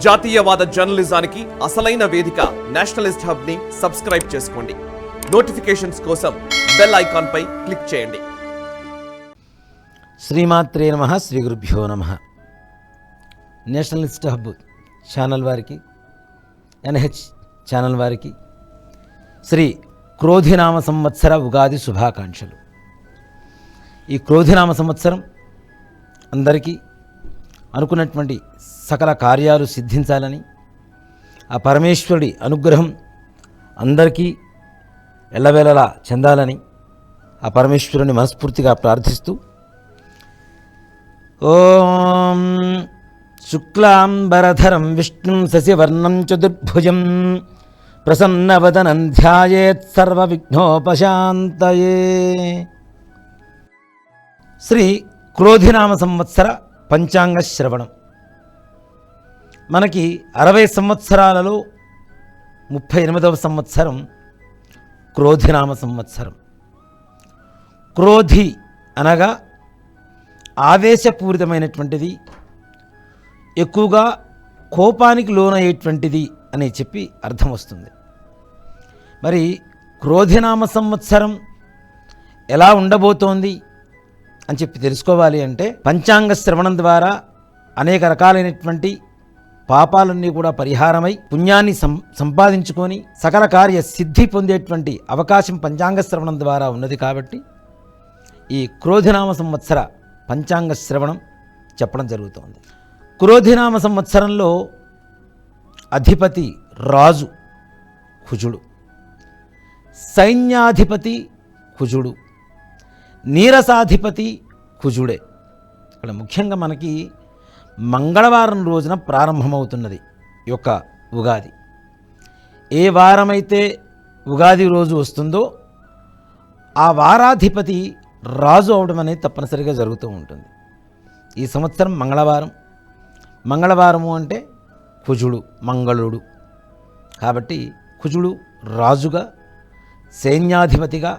జాతీయవాద జర్నలిజానికి అసలైన వేదిక నేషనలిస్ట్ హబ్ ని సబ్స్క్రైబ్ చేసుకోండి. నోటిఫికేషన్స్ కోసం బెల్ ఐకాన్ పై క్లిక్ చేయండి. శ్రీమాత్రే నమః, శ్రీ గురుభ్యో నమః. నేషనలిస్ట్ హబ్ ఛానల్ వారికి, ఎన్హెచ్ ఛానల్ వారికి శ్రీ క్రోధినామ సంవత్సర ఉగాది శుభాకాంక్షలు. ఈ క్రోధినామ సంవత్సరం అందరికీ అనుకున్నటువంటి సకల కార్యాలు సిద్ధించాలని, ఆ పరమేశ్వరుడి అనుగ్రహం అందరికీ ఎల్లవేళలా చెందాలని ఆ పరమేశ్వరుని మనస్ఫూర్తిగా ప్రార్థిస్తూ, ఓం శుక్లాంబరధరం విష్ణుం శశివర్ణం చతుర్భుజం ప్రసన్నవదనం ధ్యాయేత్ సర్వవిఘ్నోపశాంతయే. శ్రీ క్రోధినామ సంవత్సర పంచాంగ శ్రవణం. మనకి 60 సంవత్సరాలలో 38వ సంవత్సరం క్రోధినామ సంవత్సరం. క్రోధి అనగా ఆవేశపూరితమైనటువంటిది, ఎక్కువగా కోపానికి లోనయ్యేటువంటిది అని చెప్పి అర్థం వస్తుంది. మరి క్రోధినామ సంవత్సరం ఎలా ఉండబోతోంది అని చెప్పి తెలుసుకోవాలి అంటే, పంచాంగ శ్రవణం ద్వారా అనేక రకాలైనటువంటి పాపాలన్నీ కూడా పరిహారమై పుణ్యాన్ని సంపాదించుకొని సకల కార్య సిద్ధి పొందేటువంటి అవకాశం పంచాంగ శ్రవణం ద్వారా ఉన్నది. కాబట్టి ఈ క్రోధినామ సంవత్సర పంచాంగ శ్రవణం చెప్పడం జరుగుతోంది. క్రోధినామ సంవత్సరంలో అధిపతి రాజు కుజుడు, సైన్యాధిపతి కుజుడు, నీరసాధిపతి కుజుడే. ఇక్కడ ముఖ్యంగా మనకి మంగళవారం రోజున ప్రారంభమవుతున్నది ఈ యొక్క ఉగాది. ఏ వారమైతే ఉగాది రోజు వస్తుందో ఆ వారాధిపతి రాజు అవడం అనేది తప్పనిసరిగా జరుగుతూ ఉంటుంది. ఈ సంవత్సరం మంగళవారం. మంగళవారము అంటే కుజుడు, మంగళుడు. కాబట్టి కుజుడు రాజుగా, సైన్యాధిపతిగా,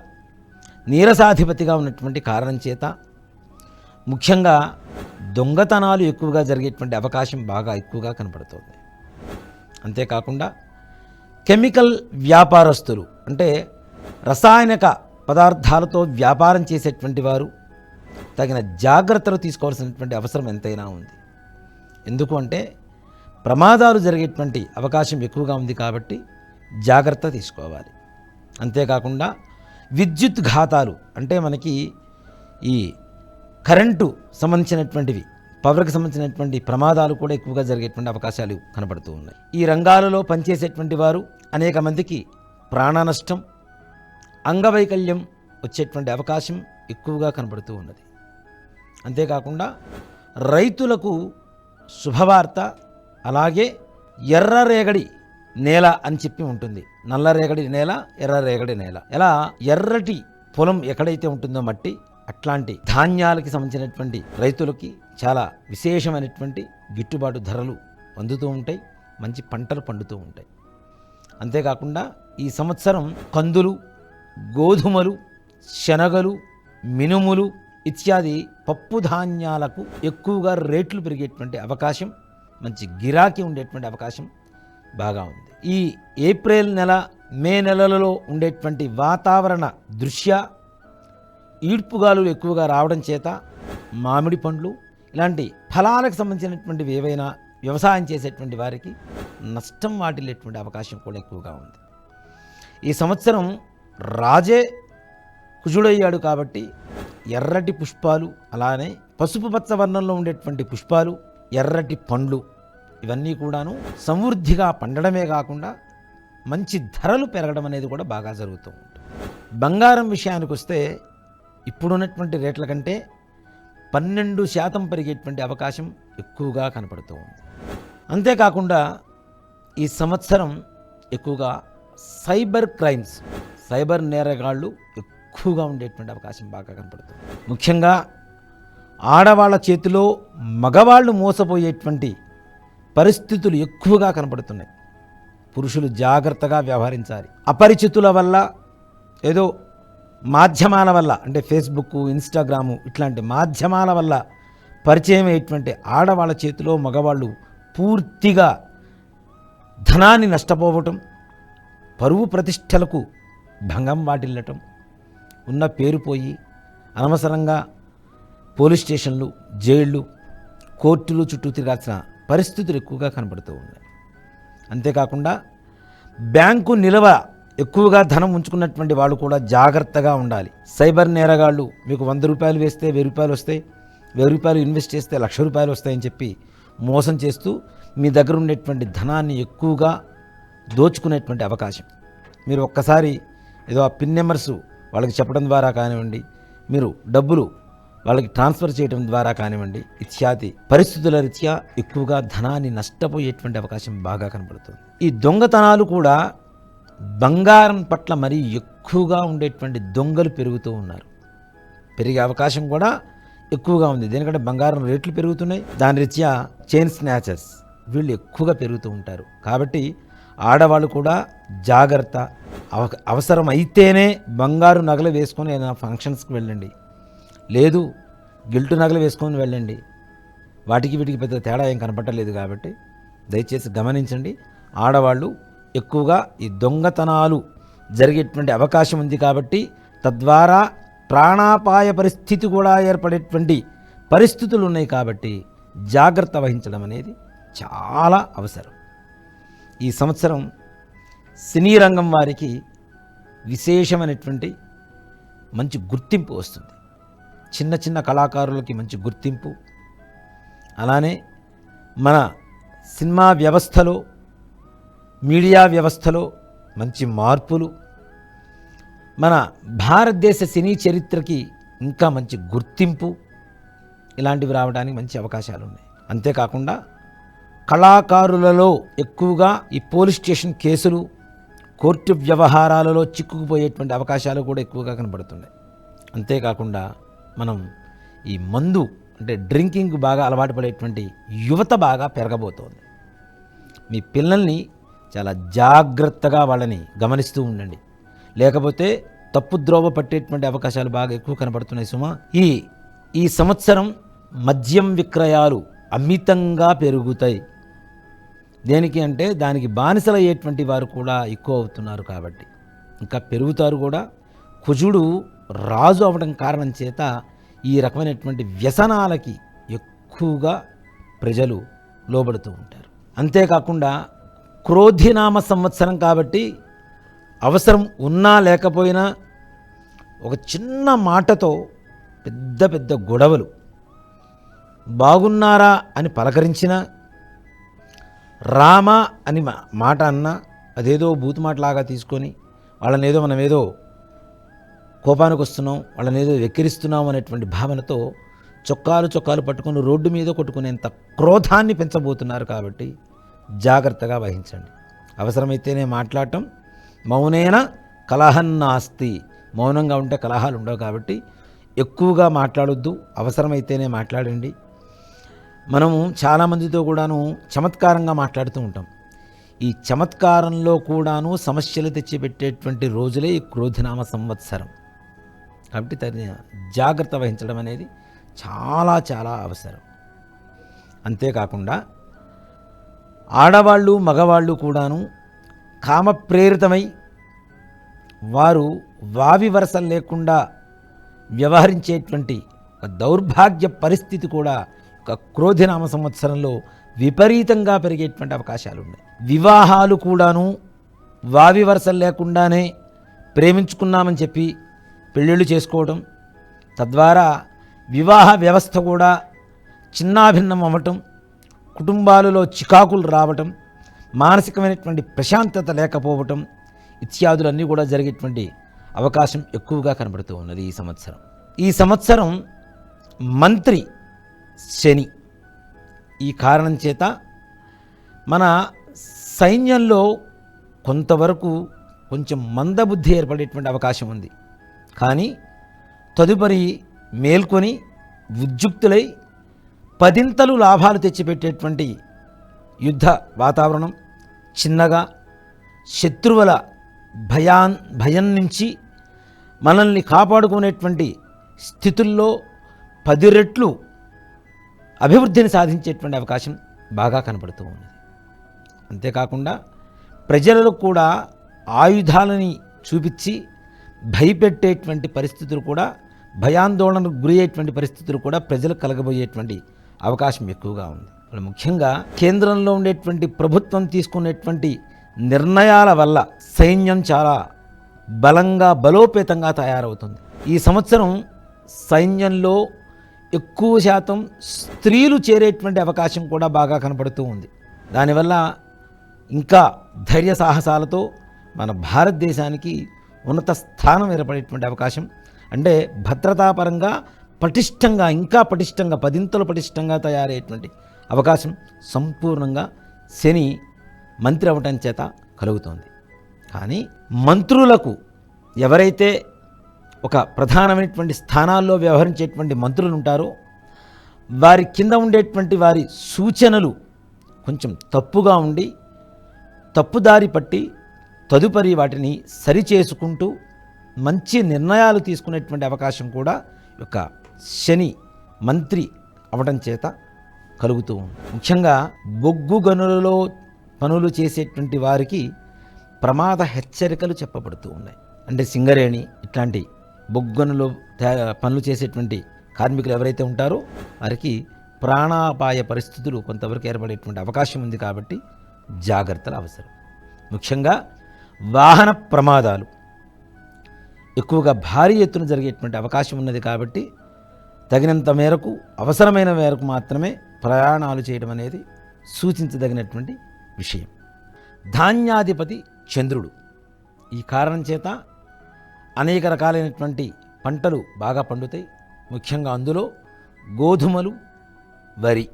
నీరసాధిపతిగా ఉన్నటువంటి కారణం చేత ముఖ్యంగా దొంగతనాలు ఎక్కువగా జరిగేటువంటి అవకాశం బాగా ఎక్కువగా కనపడుతుంది. అంతేకాకుండా కెమికల్ వ్యాపారస్తులు, అంటే రసాయనిక పదార్థాలతో వ్యాపారం చేసేటువంటి వారు తగిన జాగ్రత్తలు తీసుకోవాల్సినటువంటి అవసరం ఎంతైనా ఉంది. ఎందుకు అంటే ప్రమాదాలు జరిగేటువంటి అవకాశం ఎక్కువగా ఉంది కాబట్టి జాగ్రత్త తీసుకోవాలి. అంతేకాకుండా విద్యుత్ ఘాతాలు, అంటే మనకి ఈ కరెంటు సంబంధించినటువంటివి, పవర్కి సంబంధించినటువంటి ప్రమాదాలు కూడా ఎక్కువగా జరిగేటువంటి అవకాశాలు కనబడుతూ ఉన్నాయి. ఈ రంగాలలో పనిచేసేటువంటి వారు అనేక మందికి ప్రాణ నష్టం, అంగవైకల్యం వచ్చేటువంటి అవకాశం ఎక్కువగా కనబడుతూ ఉన్నది. అంతేకాకుండా రైతులకు శుభవార్త. అలాగే ఎర్రరేగడి నేల అని చెప్పి ఉంటుంది. నల్లరేగడి నేల, ఎర్రరేగడి నేల. ఎలా ఎర్రటి పొలం ఎక్కడైతే ఉంటుందో మట్టి, అట్లాంటి ధాన్యాలకి సంబంధించినటువంటి రైతులకి చాలా విశేషమైనటువంటి గిట్టుబాటు ధరలు అందుతూ ఉంటాయి, మంచి పంటలు పండుతూ ఉంటాయి. అంతేకాకుండా ఈ సంవత్సరం కందులు, గోధుమలు, శనగలు, మినుములు ఇత్యాది పప్పు ధాన్యాలకు ఎక్కువగా రేట్లు పెరిగేటువంటి అవకాశం, మంచి గిరాకీ ఉండేటువంటి అవకాశం బాగా ఉంది. ఈ ఏప్రిల్ నెల, మే నెలలలో ఉండేటువంటి వాతావరణ దృష్ట్యా ఈడ్పుగాలులు ఎక్కువగా రావడం చేత మామిడి పండ్లు ఇలాంటి ఫలాలకు సంబంధించినటువంటివి ఏవైనా వ్యవసాయం చేసేటువంటి వారికి నష్టం వాటిల్లేటువంటి అవకాశం కూడా ఎక్కువగా ఉంది. ఈ సంవత్సరం రాజే కుజుడయ్యాడు కాబట్టి ఎర్రటి పుష్పాలు, అలానే పసుపు పచ్చ వర్ణంలో ఉండేటువంటి పుష్పాలు, ఎర్రటి పండ్లు ఇవన్నీ కూడాను సమృద్ధిగా పండడమే కాకుండా మంచి ధరలు పెరగడం అనేది కూడా బాగా జరుగుతూ ఉంటుంది. బంగారం విషయానికి వస్తే ఇప్పుడున్నటువంటి రేట్ల కంటే 12% పెరిగేటువంటి అవకాశం ఎక్కువగా కనపడుతూ ఉంది. అంతేకాకుండా ఈ సంవత్సరం ఎక్కువగా సైబర్ క్రైమ్స్, సైబర్ నేరగాళ్ళు ఎక్కువగా ఉండేటువంటి అవకాశం బాగా కనపడుతుంది. ముఖ్యంగా ఆడవాళ్ళ చేతిలో మగవాళ్ళు మోసపోయేటువంటి పరిస్థితులు ఎక్కువగా కనపడుతున్నాయి. పురుషులు జాగ్రత్తగా వ్యవహరించాలి. అపరిచితుల వల్ల, ఏదో మాధ్యమాల వల్ల, అంటే ఫేస్బుక్, ఇన్స్టాగ్రాము ఇట్లాంటి మాధ్యమాల వల్ల పరిచయం అయ్యేటువంటి ఆడవాళ్ళ చేతిలో మగవాళ్ళు పూర్తిగా ధనాన్ని నష్టపోవటం, పరువు ప్రతిష్టలకు భంగం వాటిల్లటం, ఉన్న పేరు పోయి అనవసరంగా పోలీస్ స్టేషన్లు, జైళ్ళు, కోర్టులు చుట్టూ తిరగాల్సిన పరిస్థితులు ఎక్కువగా కనబడుతూ ఉన్నాయి. అంతేకాకుండా బ్యాంకు నిల్వ ఎక్కువగా ధనం ఉంచుకున్నటువంటి వాళ్ళు కూడా జాగ్రత్తగా ఉండాలి. సైబర్ నేరగాళ్ళు మీకు 100 రూపాయలు వేస్తే 1000 రూపాయలు వస్తాయి, 1000 రూపాయలు ఇన్వెస్ట్ చేస్తే 1,00,000 రూపాయలు వస్తాయని చెప్పి మోసం చేస్తూ మీ దగ్గర ఉండేటువంటి ధనాన్ని ఎక్కువగా దోచుకునేటువంటి అవకాశం. మీరు ఒక్కసారి ఏదో ఆ పిన్ నెంబర్స్ వాళ్ళకి చెప్పడం ద్వారా కానివ్వండి, మీరు డబ్బులు వాళ్ళకి ట్రాన్స్ఫర్ చేయడం ద్వారా కానివ్వండి, ఇత్యాది పరిస్థితుల రీత్యా ఎక్కువగా ధనాన్ని నష్టపోయేటువంటి అవకాశం బాగా కనబడుతుంది. ఈ దొంగతనాలు కూడా బంగారం పట్ల మరీ ఎక్కువగా ఉండేటువంటి దొంగలు పెరుగుతూ ఉన్నారు. పెరిగే అవకాశం కూడా ఎక్కువగా ఉంది. దేనికంటే బంగారం రేట్లు పెరుగుతున్నాయి, దాని రీత్యా చైన్ స్నాచర్స్ వీళ్ళు ఎక్కువగా పెరుగుతూ ఉంటారు. కాబట్టి ఆడవాళ్ళు కూడా జాగ్రత్త. అవసరం అయితేనే బంగారు నగలు వేసుకొని ఏదైనా ఫంక్షన్స్కి వెళ్ళండి, లేదు గిల్టు నగలు వేసుకొని వెళ్ళండి. వాటికి వీటికి పెద్ద తేడా ఏం కనపడలేదు. కాబట్టి దయచేసి గమనించండి. ఆడవాళ్ళు ఎక్కువగా ఈ దొంగతనాలు జరిగేటువంటి అవకాశం ఉంది. కాబట్టి తద్వారా ప్రాణాపాయ పరిస్థితి కూడా ఏర్పడేటువంటి పరిస్థితులు ఉన్నాయి. కాబట్టి జాగ్రత్త వహించడం అనేది చాలా అవసరం. ఈ సంవత్సరం సినీ రంగం వారికి విశేషమైనటువంటి మంచి గుర్తింపు వస్తుంది. చిన్న చిన్న కళాకారులకి మంచి గుర్తింపు, అలానే మన సినిమా వ్యవస్థలో, మీడియా వ్యవస్థలో మంచి మార్పులు, మన భారతదేశ సినీ చరిత్రకి ఇంకా మంచి గుర్తింపు, ఇలాంటివి రావడానికి మంచి అవకాశాలు ఉన్నాయి. అంతేకాకుండా కళాకారులలో ఎక్కువగా ఈ పోలీస్ స్టేషన్ కేసులు, కోర్టు వ్యవహారాలలో చిక్కుకుపోయేటువంటి అవకాశాలు కూడా ఎక్కువగా కనబడుతున్నాయి. అంతేకాకుండా మనం ఈ మందు అంటే డ్రింకింగ్ బాగా అలవాటు పడేటువంటి యువత బాగా పెరగబోతోంది. మీ పిల్లల్ని చాలా జాగ్రత్తగా వాళ్ళని గమనిస్తూ ఉండండి, లేకపోతే తప్పు ద్రోవ పట్టేటువంటి అవకాశాలు బాగా ఎక్కువ కనబడుతున్నాయి సుమా. ఈ సంవత్సరం మద్యం విక్రయాలు అమితంగా పెరుగుతాయి. దేనికి అంటే దానికి బానిసలయ్యేటువంటి వారు కూడా ఎక్కువ అవుతున్నారు. కాబట్టి ఇంకా పెరుగుతారు కూడా. కుజుడు రాజు అవడం కారణం చేత ఈ రకమైనటువంటి వ్యసనాలకి ఎక్కువగా ప్రజలు లోబడుతూ ఉంటారు. అంతేకాకుండా క్రోధినామ సంవత్సరం కాబట్టి అవసరం ఉన్నా లేకపోయినా ఒక చిన్న మాటతో పెద్ద పెద్ద గొడవలు, బాగున్నారా అని పలకరించినా, రామ అని మాట అన్నా అదేదో బూతు మాటలాగా తీసుకొని వాళ్ళనేదో మనమేదో కోపానికి వస్తున్నాం, వాళ్ళనేదో వెక్కిరిస్తున్నాం అనేటువంటి భావనతో చొక్కాలు పట్టుకొని రోడ్డు మీద కొట్టుకునేంత క్రోధాన్ని పెంచబోతున్నారు. కాబట్టి జాగ్రత్తగా వహించండి. అవసరమైతేనే మాట్లాడటం, మౌనేన కలహన్నాస్తి, మౌనంగా ఉంటే కలహాలు ఉండవు. కాబట్టి ఎక్కువగా మాట్లాడొద్దు, అవసరమైతేనే మాట్లాడండి. మనము చాలామందితో కూడాను చమత్కారంగా మాట్లాడుతూ ఉంటాం. ఈ చమత్కారంలో కూడాను సమస్యలు తెచ్చిపెట్టేటువంటి రోజులే ఈ క్రోధినామ సంవత్సరం. కాబట్టి దాన్ని జాగ్రత్త వహించడం అనేది చాలా చాలా అవసరం. అంతేకాకుండా ఆడవాళ్ళు మగవాళ్ళు కూడాను కామప్రేరితమై వారు వావి వరసలు లేకుండా వ్యవహరించేటువంటి ఒక దౌర్భాగ్య పరిస్థితి కూడా ఒక క్రోధినామ సంవత్సరంలో విపరీతంగా పెరిగేటువంటి అవకాశాలు ఉన్నాయి. వివాహాలు కూడాను వావి వరసలు లేకుండానే ప్రేమించుకున్నామని చెప్పి పెళ్ళిళ్ళు చేసుకోవడం, తద్వారా వివాహ వ్యవస్థ కూడా చిన్నాభిన్నం అవ్వటం, కుటుంబాలలో చికాకులు రావటం, మానసికమైనటువంటి ప్రశాంతత లేకపోవటం ఇత్యాదులన్నీ కూడా జరిగేటువంటి అవకాశం ఎక్కువగా కనబడుతూ ఉన్నది ఈ సంవత్సరం. ఈ సంవత్సరం మంత్రి శని. ఈ కారణం చేత మన సైన్యంలో కొంతవరకు కొంచెం మందబుద్ధి ఏర్పడేటువంటి అవకాశం ఉంది. కానీ తదుపరి మేల్కొని ఉద్యుక్తులై పదింతలు లాభాలు తెచ్చిపెట్టేటువంటి యుద్ధ వాతావరణం, చిన్నగా శత్రువుల భయం నుంచి మనల్ని కాపాడుకునేటువంటి స్థితుల్లో 10 రెట్లు అభివృద్ధిని సాధించేటువంటి అవకాశం బాగా కనపడుతూ ఉన్నది. అంతేకాకుండా ప్రజలలో కూడా ఆయుధాలని చూపించి భయపెట్టేటువంటి పరిస్థితులు కూడా, భయాందోళనకు గురి అయ్యేటువంటి పరిస్థితులు కూడా ప్రజలకు కలగబోయేటువంటి అవకాశం ఎక్కువగా ఉంది. ముఖ్యంగా కేంద్రంలో ఉండేటువంటి ప్రభుత్వం తీసుకునేటువంటి నిర్ణయాల వల్ల సైన్యం చాలా బలంగా బలోపేతంగా తయారవుతుంది. ఈ సంవత్సరం సైన్యంలో ఎక్కువ శాతం స్త్రీలు చేరేటువంటి అవకాశం కూడా బాగా కనపడుతూ ఉంది. దానివల్ల ఇంకా ధైర్య సాహసాలతో మన భారతదేశానికి ఉన్నత స్థానం ఏర్పడేటువంటి అవకాశం, అంటే భద్రతాపరంగా పటిష్టంగా, ఇంకా పటిష్టంగా, పదింతలు పటిష్టంగా తయారయ్యేటువంటి అవకాశం సంపూర్ణంగా శని మంత్రి అవ్వటం చేత కలుగుతోంది. కానీ మంత్రులకు, ఎవరైతే ఒక ప్రధానమైనటువంటి స్థానాల్లో వ్యవహరించేటువంటి మంత్రులు ఉంటారో వారి కింద ఉండేటువంటి వారి సూచనలు కొంచెం తప్పుగా ఉండి తప్పుదారి పట్టి తదుపరి వాటిని సరిచేసుకుంటూ మంచి నిర్ణయాలు తీసుకునేటువంటి అవకాశం కూడా యొక్క శని మంత్రి అవడం చేత కలుగుతూ ఉంది. ముఖ్యంగా బొగ్గు గనులలో పనులు చేసేటువంటి వారికి ప్రమాద హెచ్చరికలు చెప్పబడుతూ ఉన్నాయి. అంటే సింగరేణి ఇట్లాంటి బొగ్గనులో పనులు చేసేటువంటి కార్మికులు ఎవరైతే ఉంటారో వారికి ప్రాణాపాయ పరిస్థితులు కొంతవరకు ఏర్పడేటువంటి అవకాశం ఉంది. కాబట్టి జాగ్రత్తలు అవసరం. ముఖ్యంగా వాహన ప్రమాదాలు ఎక్కువగా భారీ ఎత్తున జరిగేటువంటి అవకాశం ఉన్నది. కాబట్టి తగినంత మేరకు, అవసరమైన మేరకు మాత్రమే ప్రయాణాలు చేయడం అనేది సూచించదగినటువంటి విషయం. ధాన్యాధిపతి చంద్రుడు. ఈ కారణం చేత అనేక రకాలైనటువంటి పంటలు బాగా పండుతాయి. ముఖ్యంగా అందులో గోధుమలు, వరి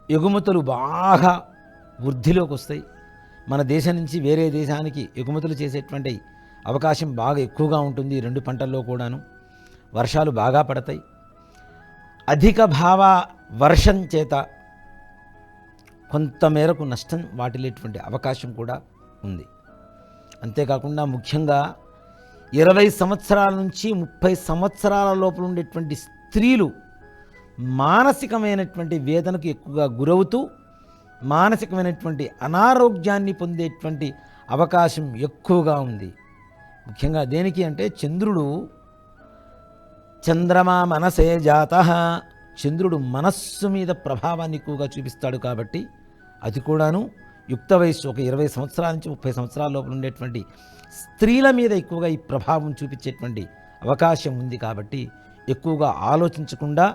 ఎగుమతులు బాగా వృద్ధిలోకి వస్తాయి. మన దేశం నుంచి వేరే దేశానికి ఎగుమతులు చేసేటువంటి అవకాశం బాగా ఎక్కువగా ఉంటుంది. ఈ రెండు పంటల్లో కూడాను వర్షాలు బాగా పడతాయి. అధిక భావ వర్షం చేత కొంతమేరకు నష్టం వాటిల్లేటువంటి అవకాశం కూడా ఉంది. అంతేకాకుండా ముఖ్యంగా 20 సంవత్సరాల నుంచి 30 సంవత్సరాల లోపల ఉండేటువంటి స్త్రీలు మానసికమైనటువంటి వేదనకు ఎక్కువగా గురవుతూ మానసికమైనటువంటి అనారోగ్యాన్ని పొందేటువంటి అవకాశం ఎక్కువగా ఉంది. ముఖ్యంగా దేనికి అంటే చంద్రుడు చంద్రమా మనసే జాతః, చంద్రుడు మనస్సు మీద ప్రభావాన్ని ఎక్కువగా చూపిస్తాడు. కాబట్టి అది కూడాను యుక్త వయస్సు ఒక 20 సంవత్సరాల నుంచి 30 సంవత్సరాల లోపల ఉండేటువంటి స్త్రీల మీద ఎక్కువగా ఈ ప్రభావం చూపించేటువంటి అవకాశం ఉంది. కాబట్టి ఎక్కువగా ఆలోచించకుండా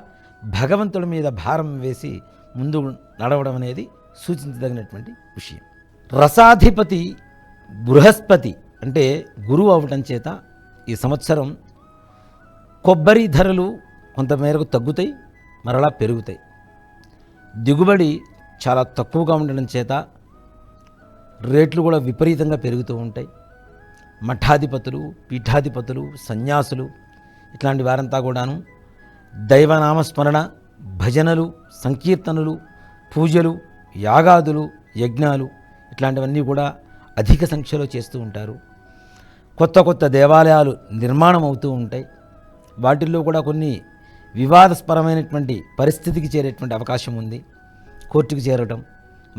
భగవంతుడి మీద భారం వేసి ముందు నడవడం అనేది సూచించదగినటువంటి విషయం. రసాధిపతి బృహస్పతి అంటే గురువు అవటం చేత ఈ సంవత్సరం కొబ్బరి ధరలు కొంతమేరకు తగ్గుతాయి, మరలా పెరుగుతాయి. దిగుబడి చాలా తక్కువగా ఉండడం చేత రేట్లు కూడా విపరీతంగా పెరుగుతూ ఉంటాయి. మఠాధిపతులు, పీఠాధిపతులు, సన్యాసులు ఇట్లాంటి వారంతా కూడాను దైవనామస్మరణ, భజనలు, సంకీర్తనలు, పూజలు, యాగాదులు, యజ్ఞాలు ఇట్లాంటివన్నీ కూడా అధిక సంఖ్యలో చేస్తూ ఉంటారు. కొత్త కొత్త దేవాలయాలు నిర్మాణం అవుతూ ఉంటాయి. వాటిల్లో కూడా కొన్ని వివాదస్పరమైనటువంటి పరిస్థితికి చేరేటువంటి అవకాశం ఉంది. కోర్టుకు చేరటం,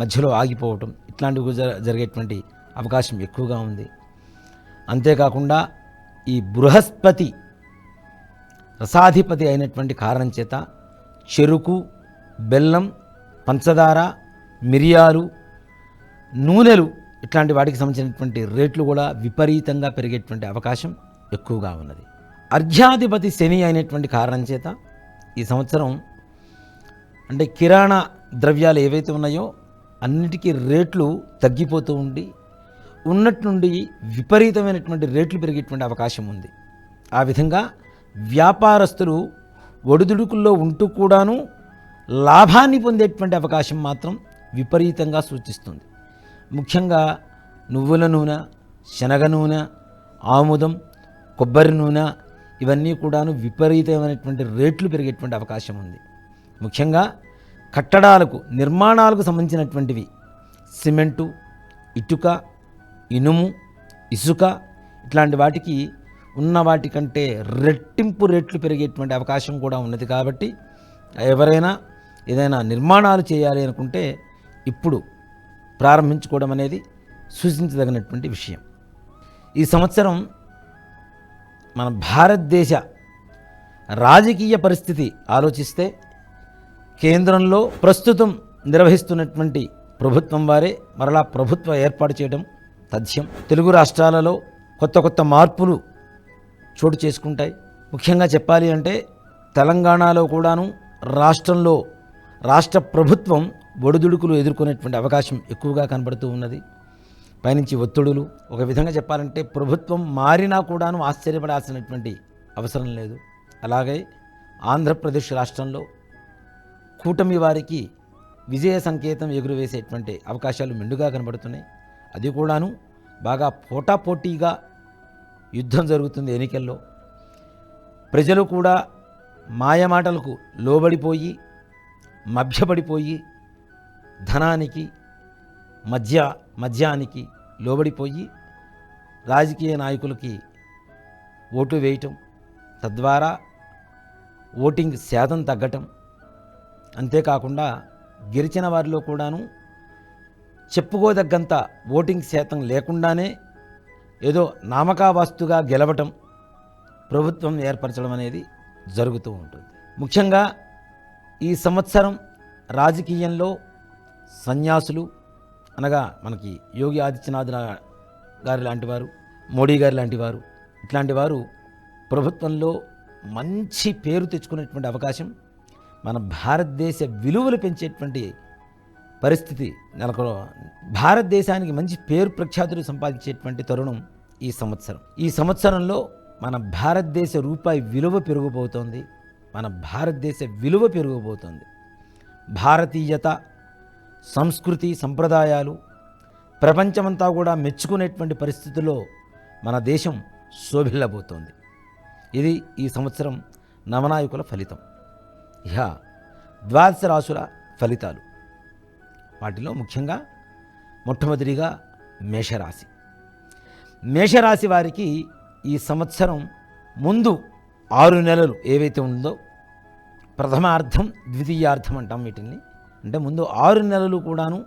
మధ్యలో ఆగిపోవటం ఇట్లాంటివి జరిగేటువంటి అవకాశం ఎక్కువగా ఉంది. అంతేకాకుండా ఈ బృహస్పతి రసాధిపతి అయినటువంటి కారణం చేత చెరుకు, బెల్లం, పంచదార, మిరియాలు, నూనెలు ఇట్లాంటి వాటికి సంబంధించినటువంటి రేట్లు కూడా విపరీతంగా పెరిగేటువంటి అవకాశం ఎక్కువగా ఉన్నది. అర్ఘ్యాధిపతి శని అయినటువంటి కారణం చేత ఈ సంవత్సరం అంటే కిరాణా ద్రవ్యాలు ఏవైతే ఉన్నాయో అన్నిటికీ రేట్లు తగ్గిపోతూ ఉండి ఉన్నట్టుండి విపరీతమైనటువంటి రేట్లు పెరిగేటువంటి అవకాశం ఉంది. ఆ విధంగా వ్యాపారస్తులు ఒడిదుడుకుల్లో ఉంటూ కూడాను లాభాన్ని పొందేటువంటి అవకాశం మాత్రం విపరీతంగా సూచిస్తుంది. ముఖ్యంగా నువ్వుల నూనె, శనగ నూనె, ఆముదం, కొబ్బరి నూనె ఇవన్నీ కూడాను విపరీతమైనటువంటి రేట్లు పెరిగేటువంటి అవకాశం ఉంది. ముఖ్యంగా కట్టడాలకు, నిర్మాణాలకు సంబంధించినటువంటివి సిమెంటు, ఇటుక, ఇనుము, ఇసుక ఇట్లాంటి వాటికి ఉన్న వాటికంటే రెట్టింపు రేట్లు పెరిగేటువంటి అవకాశం కూడా ఉన్నది. కాబట్టి ఎవరైనా ఏదైనా నిర్మాణాలు చేయాలి అనుకుంటే ఇప్పుడు ప్రారంభించుకోవడం అనేది సూచించదగినటువంటి విషయం. ఈ సంవత్సరం మన భారతదేశ రాజకీయ పరిస్థితి ఆలోచిస్తే కేంద్రంలో ప్రస్తుతం నిర్వహిస్తున్నటువంటి ప్రభుత్వం వారే మరలా ప్రభుత్వం ఏర్పాటు చేయడం తథ్యం. తెలుగు రాష్ట్రాలలో కొత్త కొత్త మార్పులు చోటు చేసుకుంటాయి. ముఖ్యంగా చెప్పాలి అంటే తెలంగాణలో కూడాను రాష్ట్ర ప్రభుత్వం ఒడిదుడుకులు ఎదుర్కొనేటువంటి అవకాశం ఎక్కువగా కనబడుతూ ఉన్నది. పైనుంచి ఒత్తిడులు, ఒక విధంగా చెప్పాలంటే ప్రభుత్వం మారినా కూడాను ఆశ్చర్యపడాల్సినటువంటి అవసరం లేదు. అలాగే ఆంధ్రప్రదేశ్ రాష్ట్రంలో కూటమి వారికి విజయ సంకేతం ఎగురవేసేటువంటి అవకాశాలు మెండుగా కనబడుతున్నాయి. అది కూడాను బాగా పోటాపోటీగా యుద్ధం జరుగుతుంది ఎన్నికల్లో. ప్రజలు కూడా మాయమాటలకు లోబడిపోయి మభ్యపడిపోయి ధనానికి మద్యానికి లోబడిపోయి రాజకీయ నాయకులకి ఓటు వేయటం, తద్వారా ఓటింగ్ శాతం తగ్గటం, అంతేకాకుండా గెలిచిన వారిలో కూడాను చెప్పుకోదగ్గంత ఓటింగ్ శాతం లేకుండానే ఏదో నామకావాస్తుగా గెలవటం, ప్రభుత్వం ఏర్పరచడం అనేది జరుగుతూ ఉంటుంది. ముఖ్యంగా ఈ సంవత్సరం రాజకీయంలో సన్యాసులు అనగా మనకి యోగి ఆదిత్యనాథ్ గారి లాంటి వారు, మోడీ గారి లాంటి వారు, ఇట్లాంటి వారు ప్రభుత్వంలో మంచి పేరు తెచ్చుకునేటువంటి అవకాశం, మన భారతదేశ విలువలు పెంచేటువంటి పరిస్థితి భారతదేశానికి మంచి పేరు ప్రఖ్యాతులు సంపాదించేటువంటి తరుణం ఈ సంవత్సరం. ఈ సంవత్సరంలో మన భారతదేశ రూపాయి విలువ పెరిగిపోతుంది. భారతీయత, సంస్కృతి, సంప్రదాయాలు ప్రపంచమంతా కూడా మెచ్చుకునేటువంటి పరిస్థితుల్లో మన దేశం శోభిల్లబోతోంది. ఇది ఈ సంవత్సరం నవనాయకుల ఫలితం. ఇహ ద్వాదశ రాశుల ఫలితాలు. వాటిలో ముఖ్యంగా మొట్టమొదటిగా మేషరాశి వారికి ఈ సంవత్సరం ముందు 6 నెలలు ఏవైతే ఉందో, ప్రథమార్థం ద్వితీయార్థం అంటాం వీటిని. అంటే ముందు 6 నెలలు కూడాను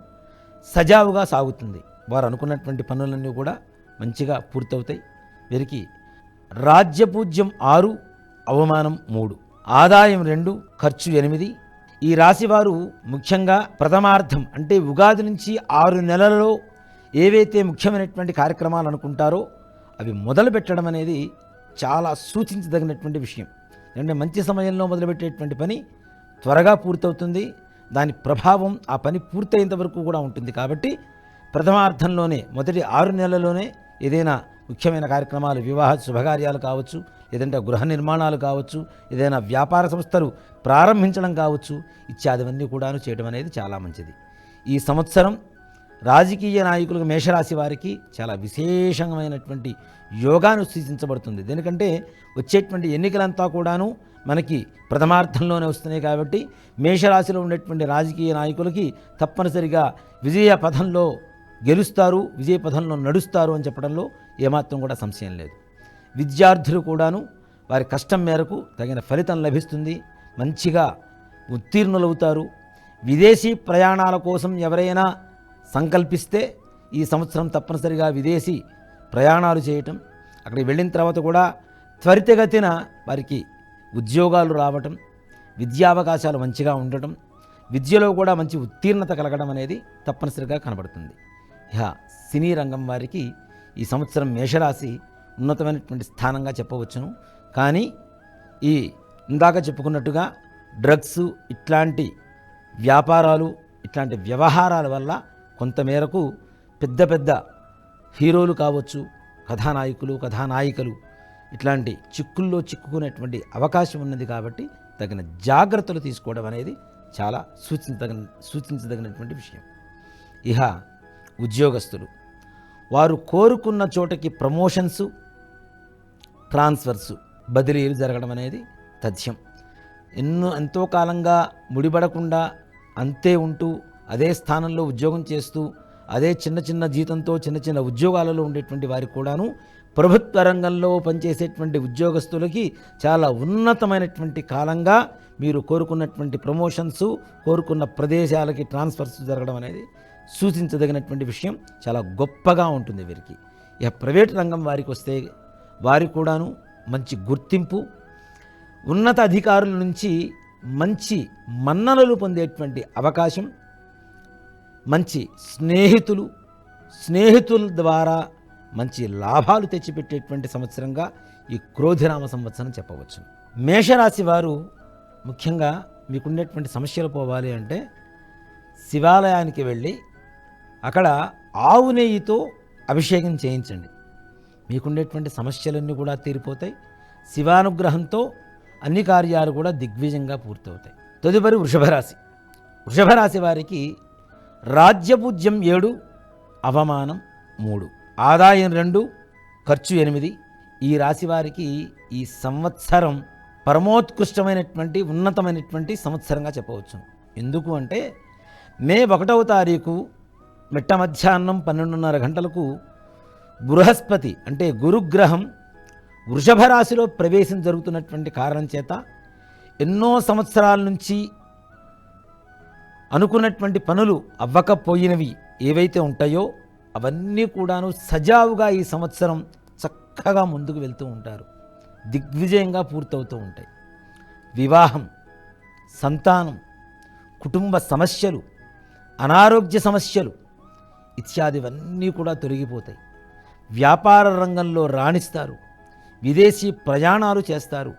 సజావుగా సాగుతుంది. వారు అనుకున్నటువంటి పనులన్నీ కూడా మంచిగా పూర్తవుతాయి. వీరికి రాజ్యపూజ్యం 6, అవమానం 3, ఆదాయం 2, ఖర్చు 8. ఈ రాశివారు ముఖ్యంగా ప్రథమార్థం అంటే ఉగాది నుంచి 6 నెలలలో ఏవైతే ముఖ్యమైనటువంటి కార్యక్రమాలు అనుకుంటారో అవి మొదలు పెట్టడం అనేది చాలా సూచించదగినటువంటి విషయం. అంటే మంచి సమయంలో మొదలుపెట్టేటువంటి పని త్వరగా పూర్తవుతుంది. దాని ప్రభావం ఆ పని పూర్తయ్యేంత వరకు కూడా ఉంటుంది. కాబట్టి ప్రథమార్థంలోనే మొదటి 6 నెలల్లోనే ఏదైనా ముఖ్యమైన కార్యక్రమాలు, వివాహ శుభకార్యాలు కావచ్చు, లేదంటే గృహ నిర్మాణాలు కావచ్చు, ఏదైనా వ్యాపార సంస్థలు ప్రారంభించడం కావచ్చు, ఇత్యాదివన్నీ కూడాను చేయడం అనేది చాలా మంచిది. ఈ సంవత్సరం రాజకీయ నాయకులకు మేషరాశి వారికి చాలా విశేషమైనటువంటి యోగాను సూచించబడుతుంది. ఎందుకంటే వచ్చేటువంటి ఎన్నికలంతా కూడాను మనకి ప్రథమార్థంలోనే వస్తున్నాయి. కాబట్టి మేషరాశిలో ఉండేటువంటి రాజకీయ నాయకులకి తప్పనిసరిగా విజయ పథంలో గెలుస్తారు, విజయ పథంలో నడుస్తారు అని చెప్పడంలో ఏమాత్రం కూడా సంశయం లేదు. విద్యార్థులు కూడాను వారి కష్టం మేరకు తగిన ఫలితం లభిస్తుంది, మంచిగా ఉత్తీర్ణులవుతారు. విదేశీ ప్రయాణాల కోసం ఎవరైనా సంకల్పిస్తే ఈ సంవత్సరం తప్పనిసరిగా విదేశీ ప్రయాణాలు చేయటం, అక్కడికి వెళ్ళిన తర్వాత కూడా త్వరితగతిన వారికి ఉద్యోగాలు రావటం, విద్యావకాశాలు మంచిగా ఉండటం, విద్యలో కూడా మంచి ఉత్తీర్ణత కలగడం అనేది తప్పనిసరిగా కనబడుతుంది. సినీ రంగం వారికి ఈ సంవత్సరం మేషరాశి ఉన్నతమైనటువంటి స్థానంగా చెప్పవచ్చును. కానీ ఈ ఇందాక చెప్పుకున్నట్టుగా డ్రగ్స్ ఇట్లాంటి వ్యాపారాలు, ఇట్లాంటి వ్యవహారాల వల్ల కొంతమేరకు పెద్ద పెద్ద హీరోలు కావచ్చు, కథానాయకులు, కథానాయికలు ఇట్లాంటి చిక్కుల్లో చిక్కుకునేటువంటి అవకాశం ఉన్నది. కాబట్టి తగిన జాగ్రత్తలు తీసుకోవడం అనేది చాలా సూచించదగినటువంటి విషయం. ఇహ ఉద్యోగస్తులు వారు కోరుకున్న చోటకి ప్రమోషన్స్, ట్రాన్స్ఫర్స్, బదిలీలు జరగడం అనేది తథ్యం. ఎంతో కాలంగా ముడిపడకుండా అంతే ఉంటూ అదే స్థానంలో ఉద్యోగం చేస్తూ అదే చిన్న చిన్న జీతంతో చిన్న చిన్న ఉద్యోగాలలో ఉండేటువంటి వారికి కూడాను ప్రభుత్వ రంగంలో పనిచేసేటువంటి ఉద్యోగస్తులకి చాలా ఉన్నతమైనటువంటి కాలంగా మీరు కోరుకున్నటువంటి ప్రమోషన్స్, కోరుకున్న ప్రదేశాలకి ట్రాన్స్ఫర్స్ జరగడం అనేది సూచించదగినటువంటి విషయం చాలా గొప్పగా ఉంటుంది వీరికి. ఇక ప్రైవేట్ రంగం వారికి వస్తే వారికి కూడాను మంచి గుర్తింపు, ఉన్నత అధికారుల నుంచి మంచి మన్ననలు పొందేటువంటి అవకాశం, మంచి స్నేహితుల ద్వారా మంచి లాభాలు తెచ్చిపెట్టేటువంటి సంవత్సరంగా ఈ క్రోధినామ సంవత్సరం చెప్పవచ్చు. మేషరాశి వారు ముఖ్యంగా మీకుండేటువంటి సమస్యలు పోవాలి అంటే శివాలయానికి వెళ్ళి అక్కడ ఆవు నెయ్యితో అభిషేకం చేయించండి. మీకుండేటువంటి సమస్యలన్నీ కూడా తీరిపోతాయి. శివానుగ్రహంతో అన్ని కార్యాలు కూడా దిగ్విజయంగా పూర్తవుతాయి. తదుపరి వృషభరాశి. వృషభరాశి వారికి రాజ్యపూజ్యం 7, అవమానం 3, ఆదాయం 2, ఖర్చు 8. ఈ రాశి వారికి ఈ సంవత్సరం పరమోత్కృష్టమైనటువంటి ఉన్నతమైనటువంటి సంవత్సరంగా చెప్పవచ్చు. ఎందుకు అంటే మే 1వ తారీఖు మిట్ట మధ్యాహ్నం 12:30 గంటలకు బృహస్పతి అంటే గురుగ్రహం వృషభ రాశిలో ప్రవేశం జరుగుతున్నటువంటి కారణం చేత ఎన్నో సంవత్సరాల నుంచి అనుకున్నటువంటి పనులు అవ్వకపోయినవి ఏవైతే ఉంటాయో అవన్నీ కూడాను సజావుగా ఈ సంవత్సరం చక్కగా ముందుకు వెళ్తూ ఉంటారు. దిగ్విజయంగా పూర్తవుతూ ఉంటాయి. వివాహం, సంతానం, కుటుంబ సమస్యలు, అనారోగ్య సమస్యలు ఇత్యాదివన్నీ కూడా తొలగిపోతాయి. వ్యాపార రంగంలో రాణిస్తారు. విదేశీ ప్రయాణాలు చేస్తారు.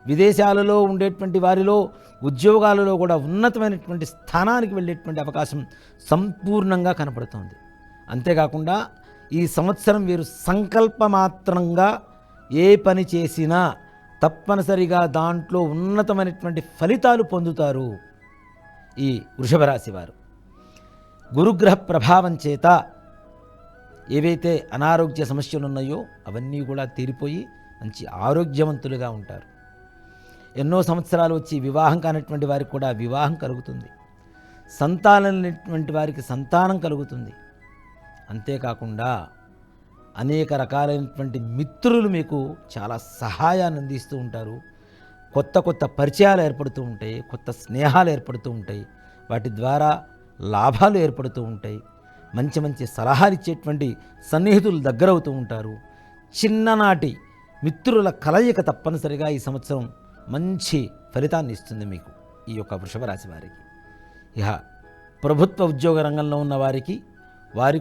విదేశాలలో ఉండేటువంటి వారిలో ఉద్యోగాలలో కూడా ఉన్నతమైనటువంటి స్థానానికి వెళ్ళేటువంటి అవకాశం సంపూర్ణంగా కనపడుతుంది. అంతేకాకుండా ఈ సంవత్సరం వీరు సంకల్పమాత్రంగా ఏ పని చేసినా తప్పనిసరిగా దాంట్లో ఉన్నతమైనటువంటి ఫలితాలు పొందుతారు. ఈ వృషభ రాశి వారు గురుగ్రహ ప్రభావం చేత ఏవైతే అనారోగ్య సమస్యలు ఉన్నాయో అవన్నీ కూడా తీరిపోయి మంచి ఆరోగ్యవంతులుగా ఉంటారు. ఎన్నో సంవత్సరాలు వచ్చి వివాహం కానటువంటి వారికి కూడా వివాహం కలుగుతుంది. సంతానం లేనటువంటి వారికి సంతానం కలుగుతుంది. అంతేకాకుండా అనేక రకాలైనటువంటి మిత్రులు మీకు చాలా సహాయాన్ని అందిస్తూ ఉంటారు. కొత్త కొత్త పరిచయాలు ఏర్పడుతూ ఉంటాయి. కొత్త స్నేహాలు ఏర్పడుతూ ఉంటాయి. వాటి ద్వారా లాభాలు ఏర్పడుతూ ఉంటాయి. మంచి మంచి సలహాలు ఇచ్చేటువంటి సన్నిహితులు దగ్గరవుతూ ఉంటారు. చిన్ననాటి మిత్రుల కలయిక తప్పనిసరిగా ఈ సంవత్సరం మంచి ఫలితాన్ని ఇస్తుంది మీకు ఈ యొక్క వృషభ రాశి వారికి. ఇహ ప్రభుత్వ ఉద్యోగ రంగంలో ఉన్న వారికి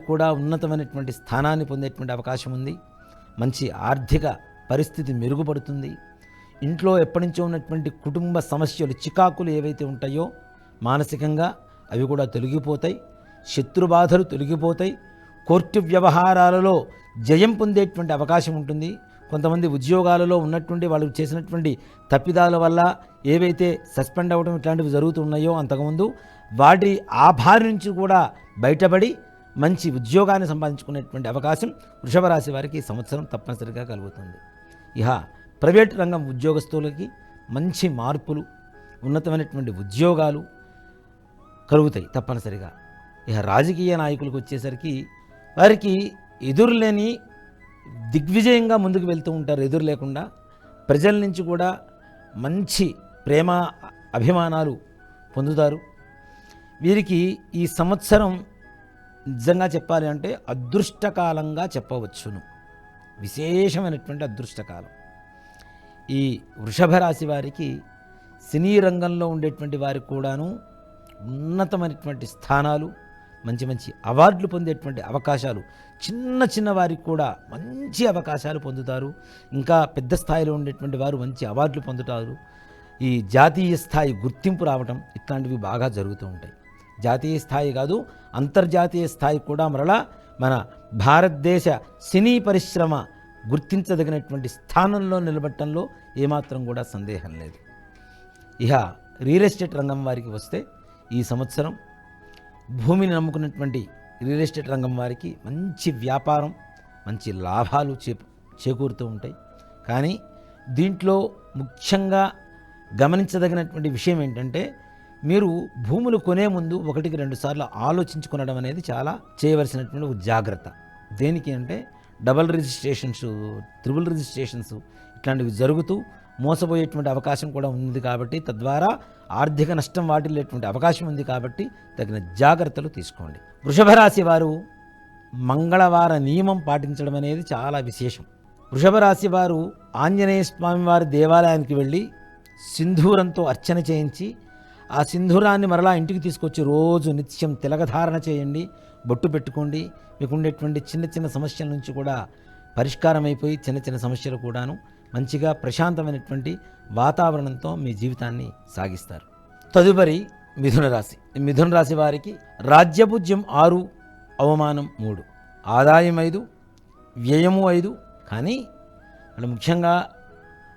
కూడా ఉన్నతమైనటువంటి స్థానాన్ని పొందేటువంటి అవకాశం ఉంది. మంచి ఆర్థిక పరిస్థితి మెరుగుపడుతుంది. ఇంట్లో ఎప్పటి నుంచో ఉన్నటువంటి కుటుంబ సమస్యలు, చికాకులు ఏవైతే ఉంటాయో మానసికంగా అవి కూడా తొలగిపోతాయి. శత్రుబాధలు తొలగిపోతాయి. కోర్టు వ్యవహారాలలో జయం పొందేటువంటి అవకాశం ఉంటుంది. కొంతమంది ఉద్యోగాలలో ఉన్నటువంటి వాళ్ళు చేసినటువంటి తప్పిదాల వల్ల ఏవైతే సస్పెండ్ అవ్వడం ఇట్లాంటివి జరుగుతున్నాయో అంతకుముందు వాటి ఆ బారి నుంచి కూడా బయటపడి మంచి ఉద్యోగాన్ని సంపాదించుకునేటువంటి అవకాశం వృషభ రాశి వారికి ఈ సంవత్సరం తప్పనిసరిగా కలుగుతుంది. ఇహ ప్రైవేట్ రంగం ఉద్యోగస్తులకి మంచి మార్పులు, ఉన్నతమైనటువంటి ఉద్యోగాలు కలుగుతాయి తప్పనిసరిగా. ఇహ రాజకీయ నాయకులకు వచ్చేసరికి వారికి ఎదురులేని దిగ్విజయంగా ముందుకు వెళ్తూ ఉంటారు. ఎదురు లేకుండా ప్రజల నుంచి కూడా మంచి ప్రేమ అభిమానాలు పొందుతారు. వీరికి ఈ సంవత్సరం నిజంగా చెప్పాలి అంటే అదృష్టకాలంగా చెప్పవచ్చును. విశేషమైనటువంటి అదృష్టకాలం. ఈ వృషభ రాశి వారికి సినీ రంగంలో ఉండేటువంటి వారికి కూడాను ఉన్నతమైనటువంటి స్థానాలు, మంచి మంచి అవార్డులు పొందేటువంటి అవకాశాలు, చిన్న చిన్న వారికి కూడా మంచి అవకాశాలు పొందుతారు. ఇంకా పెద్ద స్థాయిలో ఉండేటువంటి వారు మంచి అవార్డులు పొందుతారు. ఈ జాతీయ స్థాయి గుర్తింపు రావటం ఇట్లాంటివి బాగా జరుగుతూ ఉంటాయి. జాతీయ స్థాయి కాదు, అంతర్జాతీయ స్థాయి కూడా మరలా మన భారతదేశ సినీ పరిశ్రమ గుర్తించదగినటువంటి స్థానంలో నిలబట్టడంలో ఏమాత్రం కూడా సందేహం లేదు. ఇహ రియల్ ఎస్టేట్ రంగం వారికి వస్తే ఈ సంవత్సరం భూమిని నమ్ముకున్నటువంటి రియల్ ఎస్టేట్ రంగం వారికి మంచి వ్యాపారం, మంచి లాభాలు చేకూరుతూ ఉంటాయి. కానీ దీంట్లో ముఖ్యంగా గమనించదగినటువంటి విషయం ఏంటంటే మీరు భూములు కొనే ముందు 1-2 సార్లు ఆలోచించుకొనడం అనేది చాలా చేయవలసినటువంటి ఒక జాగ్రత్త. దేనికి అంటే డబల్ రిజిస్ట్రేషన్స్, ట్రిపుల్ రిజిస్ట్రేషన్స్ ఇట్లాంటివి జరుగుతూ మోసపోయేటువంటి అవకాశం కూడా ఉంది కాబట్టి తద్వారా ఆర్థిక నష్టం వాటిల్లేటువంటి అవకాశం ఉంది కాబట్టి తగిన జాగ్రత్తలు తీసుకోండి. వృషభ రాశి వారు మంగళవార నియమం పాటించడం అనేది చాలా విశేషం. వృషభ రాశి వారు ఆంజనేయ స్వామి వారి దేవాలయానికి వెళ్ళి సింధూరంతో అర్చన చేయించి ఆ సింధూరాన్ని మరలా ఇంటికి తీసుకొచ్చి రోజు నిత్యం తిలకధారణ చేయండి, బొట్టు పెట్టుకోండి. మీకు ఉండేటువంటి చిన్న చిన్న సమస్యల నుంచి కూడా పరిష్కారం అయిపోయి చిన్న చిన్న సమస్యలు కూడాను మంచిగా ప్రశాంతమైనటువంటి వాతావరణంతో మీ జీవితాన్ని సాగిస్తారు. తదుపరి మిథున రాశి. మిథున రాశి వారికి రాజ్యపూజ్యం 6, అవమానం 3, ఆదాయం 5, వ్యయము 5. కానీ వాళ్ళు ముఖ్యంగా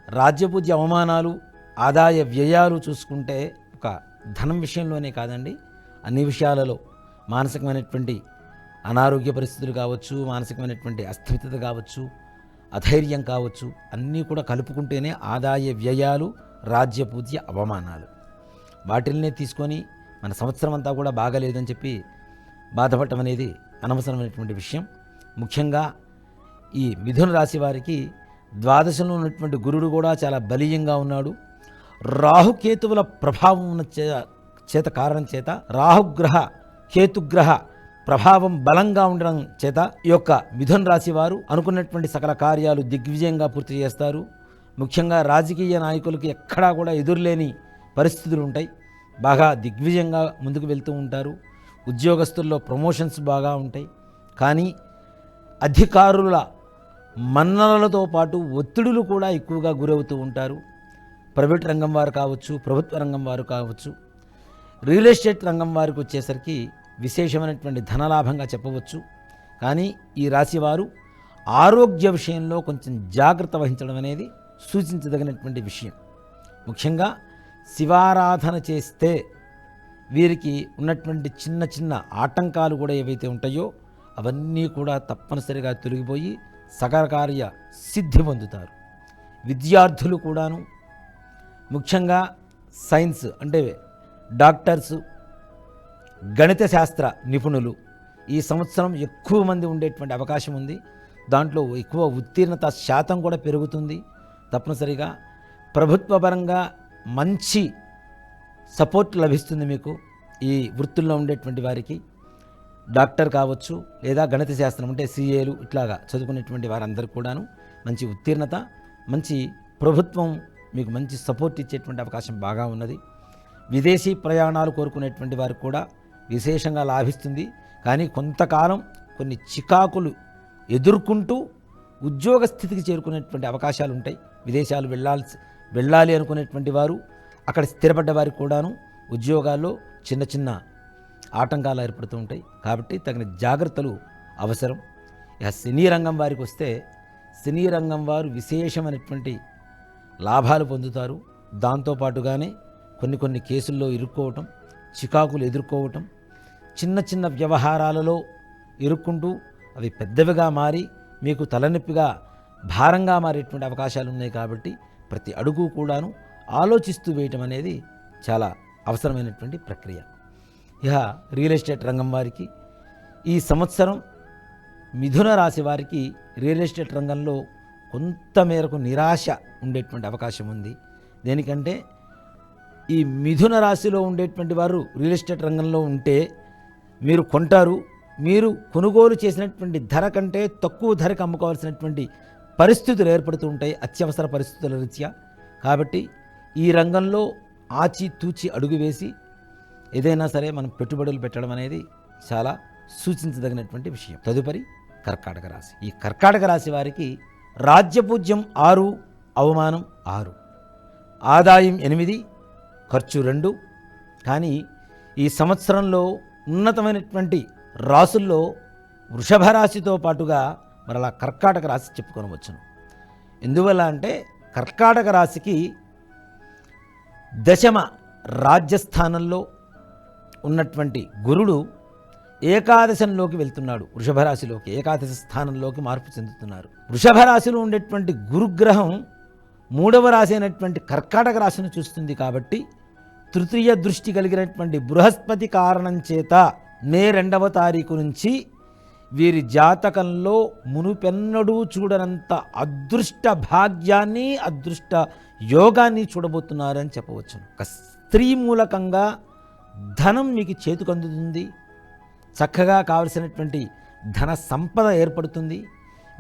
రాజ్యపూజ్య అవమానాలు, ఆదాయ వ్యయాలు చూసుకుంటే ఒక ధనం విషయంలోనే కాదండి, అన్ని విషయాలలో మానసికమైనటువంటి అనారోగ్య పరిస్థితులు కావచ్చు, మానసికమైనటువంటి అస్థిమితత కావచ్చు, అధైర్యం కావచ్చు, అన్నీ కూడా కలుపుకుంటేనే ఆదాయ వ్యయాలు, రాజ్యపూజ్య అవమానాలు. వాటిల్నే తీసుకొని మన సంవత్సరం అంతా కూడా బాగలేదని చెప్పి బాధపడటం అనేది అనవసరమైనటువంటి విషయం. ముఖ్యంగా ఈ మిథున రాశి వారికి ద్వాదశంలో ఉన్నటువంటి గురుడు కూడా చాలా బలీయంగా ఉన్నాడు. రాహుకేతువుల ప్రభావం ఉన్న చేత కారణం చేత రాహుగ్రహ కేతుగ్రహ ప్రభావం బలంగా ఉండడం చేత ఈ యొక్క మిథున రాశి వారు అనుకున్నటువంటి సకల కార్యాలు దిగ్విజయంగా పూర్తి చేస్తారు. ముఖ్యంగా రాజకీయ నాయకులకి ఎక్కడా కూడా ఎదురులేని పరిస్థితులు ఉంటాయి. బాగా దిగ్విజయంగా ముందుకు వెళ్తూ ఉంటారు. ఉద్యోగస్తుల్లో ప్రమోషన్స్ బాగా ఉంటాయి. కానీ అధికారుల మన్ననలతో పాటు ఒత్తిడులు కూడా ఎక్కువగా గురవుతూ ఉంటారు. ప్రైవేట్ రంగం వారు కావచ్చు, ప్రభుత్వ రంగం వారు కావచ్చు, రియల్ ఎస్టేట్ రంగం వారికి వచ్చేసరికి విశేషమైనటువంటి ధనలాభంగా చెప్పవచ్చు. కానీ ఈ రాశివారు ఆరోగ్య విషయంలో కొంచెం జాగ్రత్త వహించడం అనేది సూచించదగినటువంటి విషయం. ముఖ్యంగా శివారాధన చేస్తే వీరికి ఉన్నటువంటి చిన్న చిన్న ఆటంకాలు కూడా ఏవైతే ఉంటాయో అవన్నీ కూడా తప్పనిసరిగా తొలగిపోయి సకల కార్య సిద్ధి పొందుతారు. విద్యార్థులు కూడాను ముఖ్యంగా సైన్స్ అంటే డాక్టర్సు, గణిత శాస్త్ర నిపుణులు ఈ సంవత్సరం ఎక్కువ మంది ఉండేటువంటి అవకాశం ఉంది. దాంట్లో ఎక్కువ ఉత్తీర్ణత శాతం కూడా పెరుగుతుంది. తప్పనిసరిగా ప్రభుత్వపరంగా మంచి సపోర్ట్ లభిస్తుంది మీకు. ఈ వృత్తుల్లో ఉండేటువంటి వారికి డాక్టర్ కావచ్చు లేదా గణిత శాస్త్రం అంటే సిఏలు ఇట్లాగా చదువుకునేటువంటి వారందరికీ కూడాను మంచి ఉత్తీర్ణత, మంచి ప్రభుత్వం మీకు మంచి సపోర్ట్ ఇచ్చేటువంటి అవకాశం బాగా ఉన్నది. విదేశీ ప్రయాణాలు కోరుకునేటువంటి వారికి కూడా విశేషంగా లాభిస్తుంది. కానీ కొంతకాలం కొన్ని చికాకులు ఎదుర్కొంటూ ఉద్యోగ స్థితికి చేరుకునేటువంటి అవకాశాలు ఉంటాయి. విదేశాలు వెళ్ళాలి అనుకునేటువంటి వారు, అక్కడ స్థిరపడ్డ వారికి కూడాను ఉద్యోగాల్లో చిన్న చిన్న ఆటంకాలు ఏర్పడుతూ ఉంటాయి. కాబట్టి తగిన జాగ్రత్తలు అవసరం. ఇక సినీ రంగం వారికి వస్తే సినీ రంగం వారు విశేషమైనటువంటి లాభాలు పొందుతారు. దాంతోపాటుగానే కొన్ని కేసుల్లో ఇరుక్కోవటం, చికాకులు ఎదుర్కోవటం, చిన్న చిన్న వ్యవహారాలలో ఇరుక్కుంటూ అవి పెద్దవిగా మారి మీకు తలనొప్పిగా భారంగా మారేటువంటి అవకాశాలు ఉన్నాయి. కాబట్టి ప్రతి అడుగు కూడాను ఆలోచిస్తూ వేయటం అనేది చాలా అవసరమైనటువంటి ప్రక్రియ. ఇక రియల్ ఎస్టేట్ రంగం వారికి ఈ సంవత్సరం మిథున రాశి వారికి రియల్ ఎస్టేట్ రంగంలో కొంతమేరకు నిరాశ ఉండేటువంటి అవకాశం ఉంది. దేనికంటే ఈ మిథున రాశిలో ఉండేటువంటి వారు రియల్ ఎస్టేట్ రంగంలో ఉంటే మీరు కొంటారు. మీరు కొనుగోలు చేసినటువంటి ధర కంటే తక్కువ ధరకు అమ్ముకోవాల్సినటువంటి పరిస్థితులు ఏర్పడుతూ ఉంటాయి అత్యవసర పరిస్థితుల రీత్యా. కాబట్టి ఈ రంగంలో ఆచితూచి అడుగు వేసి ఏదైనా సరే మనం పెట్టుబడులు పెట్టడం అనేది చాలా సూచించదగినటువంటి విషయం. తదుపరి కర్కాటక రాశి. ఈ కర్కాటక రాశి వారికి రాజ్యపూజ్యం 6, అవమానం 6, ఆదాయం 8, ఖర్చు 2. కానీ ఈ సంవత్సరంలో ఉన్నతమైనటువంటి రాసుల్లో వృషభ రాశితో పాటుగా మరలా కర్కాటక రాశి చెప్పుకొనవచ్చును. ఎందువల్ల అంటే కర్కాటక రాశికి దశమ రాజ్యస్థానంలో ఉన్నటువంటి గురుడు ఏకాదశంలోకి వెళ్తున్నాడు. వృషభ రాశిలోకి ఏకాదశ స్థానంలోకి మార్పు చెందుతున్నారు. వృషభ రాశిలో ఉండేటువంటి గురుగ్రహం 3వ రాశి అయినటువంటి కర్కాటక రాశిని చూస్తుంది. కాబట్టి తృతీయ దృష్టి కలిగినటువంటి బృహస్పతి కారణం చేత మే 2వ తారీఖు నుంచి వీరి జాతకంలో మునుపెన్నడూ చూడనంత అదృష్ట భాగ్యాన్ని, అదృష్ట యోగాన్ని చూడబోతున్నారని చెప్పవచ్చును. ఒక స్త్రీ మూలకంగా ధనం మీకు చేతికి అందుతుంది. చక్కగా కావలసినటువంటి ధన సంపద ఏర్పడుతుంది.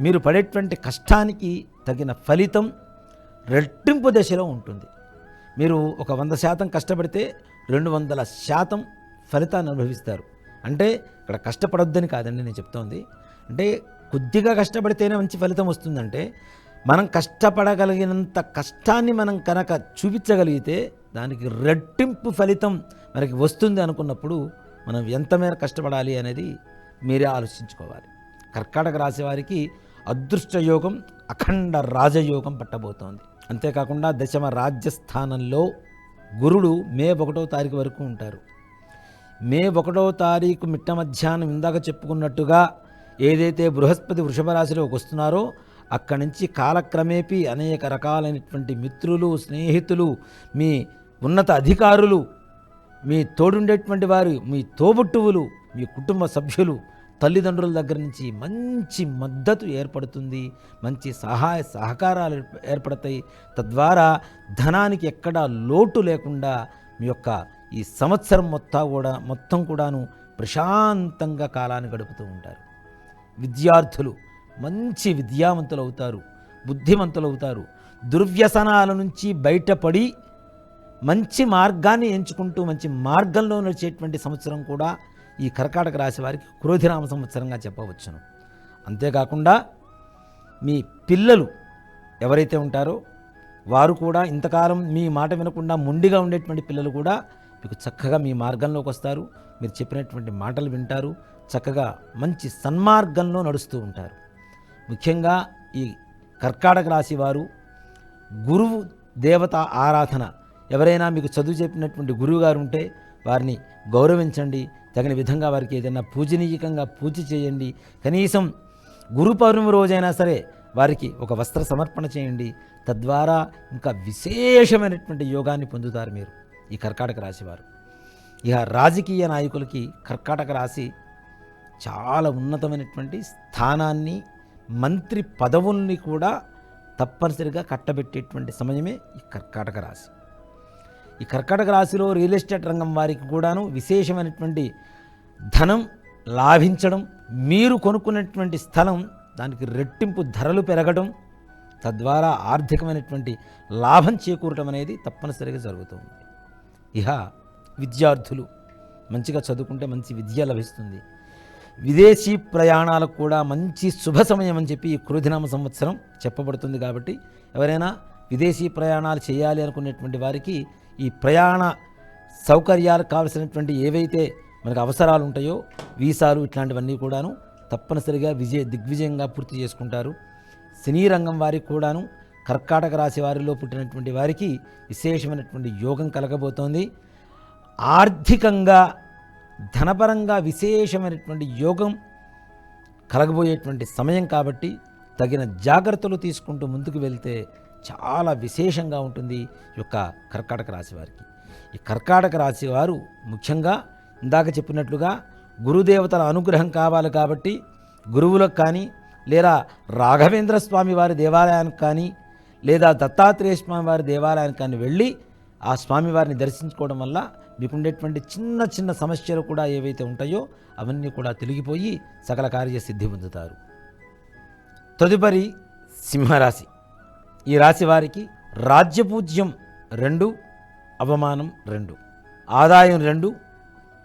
మీరు పడేటువంటి కష్టానికి తగిన ఫలితం రెట్టింపు దశలో ఉంటుంది. మీరు ఒక 100% కష్టపడితే 200% ఫలితాన్ని అనుభవిస్తారు. అంటే ఇక్కడ కష్టపడొద్దని కాదండి నేను చెప్తోంది. అంటే కొద్దిగా కష్టపడితేనే మంచి ఫలితం వస్తుందంటే, మనం కష్టపడగలిగినంత కష్టాన్ని మనం కనుక చూపించగలిగితే దానికి రెట్టింపు ఫలితం మనకి వస్తుంది అనుకున్నప్పుడు మనం ఎంత మేర కష్టపడాలి అనేది మీరే ఆలోచించుకోవాలి. కర్కాటక రాశి వారికి అదృష్ట యోగం, అఖండ రాజయోగం పట్టబోతోంది. అంతేకాకుండా దశమ రాజ్యస్థానంలో గురుడు మే 1వ తారీఖు వరకు ఉంటారు. మే 1వ తారీఖు మిట్ట మధ్యాహ్నం ఇందాక చెప్పుకున్నట్టుగా ఏదైతే బృహస్పతి వృషభ రాశిలోకి వస్తున్నారో అక్కడి నుంచి కాలక్రమేపీ అనేక రకాలైనటువంటి మిత్రులు, స్నేహితులు, మీ ఉన్నత అధికారులు, మీ తోడుండేటువంటి వారు, మీ తోబుట్టువులు, మీ కుటుంబ సభ్యులు, తల్లిదండ్రుల దగ్గర నుంచి మంచి మద్దతు ఏర్పడుతుంది. మంచి సహాయ సహకారాలు ఏర్పడతాయి. తద్వారా ధనానికి ఎక్కడా లోటు లేకుండా మీ యొక్క ఈ సంవత్సరం మొత్తం కూడాను ప్రశాంతంగా కాలాన్ని గడుపుతూ ఉంటారు. విద్యార్థులు మంచి విద్యావంతులు అవుతారు, బుద్ధిమంతులు అవుతారు. దుర్వ్యసనాల నుంచి బయటపడి మంచి మార్గాన్ని ఎంచుకుంటూ మంచి మార్గంలో నడిచేటువంటి సంవత్సరం కూడా ఈ కర్కాటక రాశి వారికి క్రోధినామ సంవత్సరంగా చెప్పవచ్చును. అంతేకాకుండా మీ పిల్లలు ఎవరైతే ఉంటారో వారు కూడా ఇంతకాలం మీ మాట వినకుండా మొండిగా ఉండేటువంటి పిల్లలు కూడా మీకు చక్కగా మీ మార్గంలోకి వస్తారు. మీరు చెప్పినటువంటి మాటలు వింటారు. చక్కగా మంచి సన్మార్గంలో నడుస్తూ ఉంటారు. ముఖ్యంగా ఈ కర్కాటక రాశి వారు గురువు దేవత ఆరాధన, ఎవరైనా మీకు చదువు చెప్పినటువంటి గురువు గారు ఉంటే వారిని గౌరవించండి. తగిన విధంగా వారికి ఏదైనా పూజనీయకంగా పూజ చేయండి. కనీసం గురు పౌర్ణమి రోజైనా సరే వారికి ఒక వస్త్ర సమర్పణ చేయండి. తద్వారా ఇంకా విశేషమైనటువంటి యోగాన్ని పొందుతారు మీరు ఈ కర్కాటక రాశి వారు. ఇక రాజకీయ నాయకులకి కర్కాటక రాశి చాలా ఉన్నతమైనటువంటి స్థానాన్ని, మంత్రి పదవుల్ని కూడా తప్పనిసరిగా కట్టబెట్టేటువంటి సమయమే ఈ కర్కాటక రాశి. ఈ కర్కాటక రాశిలో రియల్ ఎస్టేట్ రంగం వారికి కూడాను విశేషమైనటువంటి ధనం లాభించడం, మీరు కొనుక్కున్నటువంటి స్థలం దానికి రెట్టింపు ధరలు పెరగడం, తద్వారా ఆర్థికమైనటువంటి లాభం చేకూరటం అనేది తప్పనిసరిగా జరుగుతుంది. ఇహ విద్యార్థులు మంచిగా చదువుకుంటే మంచి విద్య లభిస్తుంది. విదేశీ ప్రయాణాలకు కూడా మంచి శుభ సమయం అని చెప్పి ఈ క్రోధినామ సంవత్సరం చెప్పబడుతుంది. కాబట్టి ఎవరైనా విదేశీ ప్రయాణాలు చేయాలి అనుకునేటువంటి వారికి ఈ ప్రయాణ సౌకర్యాలకు కావలసినటువంటి ఏవైతే మనకు అవసరాలు ఉంటాయో వీసాలు ఇట్లాంటివన్నీ కూడాను తప్పనిసరిగా దిగ్విజయంగా పూర్తి చేసుకుంటారు. సినీ రంగం వారికి కూడాను కర్కాటక రాశి వారిలో పుట్టినటువంటి వారికి విశేషమైనటువంటి యోగం కలగబోతోంది. ఆర్థికంగా ధనపరంగా విశేషమైనటువంటి యోగం కలగబోయేటువంటి సమయం కాబట్టి తగిన జాగ్రత్తలు తీసుకుంటూ ముందుకు వెళ్తే చాలా విశేషంగా ఉంటుంది ఈ యొక్క కర్కాటక రాశి వారికి. ఈ కర్కాటక రాశి వారు ముఖ్యంగా ఇందాక చెప్పినట్లుగా గురుదేవతల అనుగ్రహం కావాలి కాబట్టి గురువులకు కానీ, లేదా రాఘవేంద్ర స్వామి వారి దేవాలయానికి కానీ, లేదా దత్తాత్రేయ స్వామి వారి దేవాలయానికి కానీ వెళ్ళి ఆ స్వామివారిని దర్శించుకోవడం వల్ల మీకుండేటువంటి చిన్న చిన్న సమస్యలు కూడా ఏవైతే ఉంటాయో అవన్నీ కూడా తొలగిపోయి సకల కార్యసిద్ధి పొందుతారు. తదుపరి సింహరాశి. ఈ రాశి వారికి రాజ్యపూజ్యం 2, అవమానం 2, ఆదాయం 2,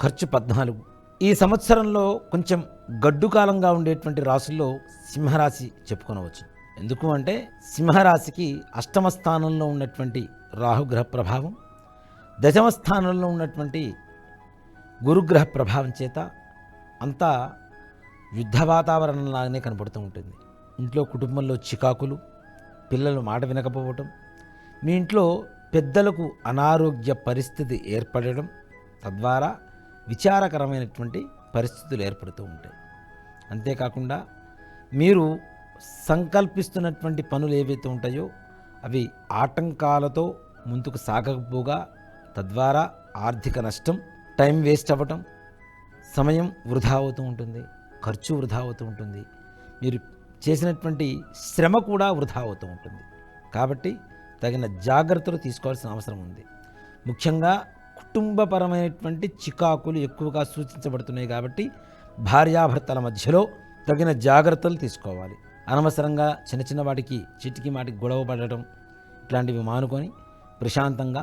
ఖర్చు 14. ఈ సంవత్సరంలో కొంచెం గడ్డు కాలంగా ఉండేటువంటి రాశుల్లో సింహరాశి చెప్పుకొనవచ్చు. ఎందుకు అంటే సింహరాశికి అష్టమ స్థానంలో ఉన్నటువంటి రాహుగ్రహ ప్రభావం, దశమ స్థానంలో ఉన్నటువంటి గురుగ్రహ ప్రభావం చేత అంతా యుద్ధ వాతావరణంలాగానే కనపడుతూ ఉంటుంది. ఇంట్లో కుటుంబంలో చికాకులు, పిల్లలు మాట వినకపోవటం, మీ ఇంట్లో పెద్దలకు అనారోగ్య పరిస్థితి ఏర్పడడం, తద్వారా విచారకరమైనటువంటి పరిస్థితులు ఏర్పడుతూ ఉంటాయి. అంతేకాకుండా మీరు సంకల్పిస్తున్నటువంటి పనులు ఏవైతే ఉంటాయో అవి ఆటంకాలతో ముందుకు సాగకపోగా తద్వారా ఆర్థిక నష్టం, టైం వేస్ట్ అవ్వటం, సమయం వృధా అవుతూ ఉంటుంది. ఖర్చు వృధా అవుతూ ఉంటుంది, మీరు చేసినటువంటి శ్రమ కూడా వృధా అవుతూ ఉంటుంది. కాబట్టి తగిన జాగ్రత్తలు తీసుకోవాల్సిన అవసరం ఉంది. ముఖ్యంగా కుటుంబపరమైనటువంటి చికాకులు ఎక్కువగా సూచించబడుతున్నాయి కాబట్టి భార్యాభర్తల మధ్యలో తగిన జాగ్రత్తలు తీసుకోవాలి. అనవసరంగా చిన్న చిన్న వాటికి చిటికి మాటికి గొడవ పడటం ఇట్లాంటివి మానుకొని ప్రశాంతంగా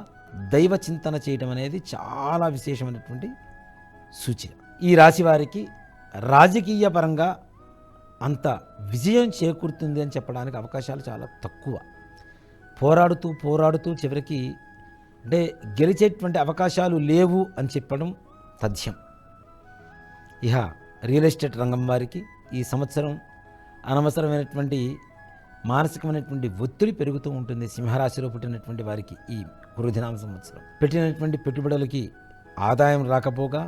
దైవ చింతన చేయటం అనేది చాలా విశేషమైనటువంటి సూచన. ఈ రాశి వారికి రాజకీయ పరంగా అంత విజయం చేకూరుతుంది అని చెప్పడానికి అవకాశాలు చాలా తక్కువ. పోరాడుతూ చివరికి అంటే గెలిచేటువంటి అవకాశాలు లేవు అని చెప్పడం తథ్యం. ఇహ రియల్ ఎస్టేట్ రంగం వారికి ఈ సంవత్సరం అనవసరమైనటువంటి మానసికమైనటువంటి ఒత్తిడి పెరుగుతూ ఉంటుంది. సింహరాశిలో పుట్టినటువంటి వారికి ఈ క్రోధినామ సంవత్సరం పెట్టినటువంటి పెట్టుబడులకి ఆదాయం రాకపోగా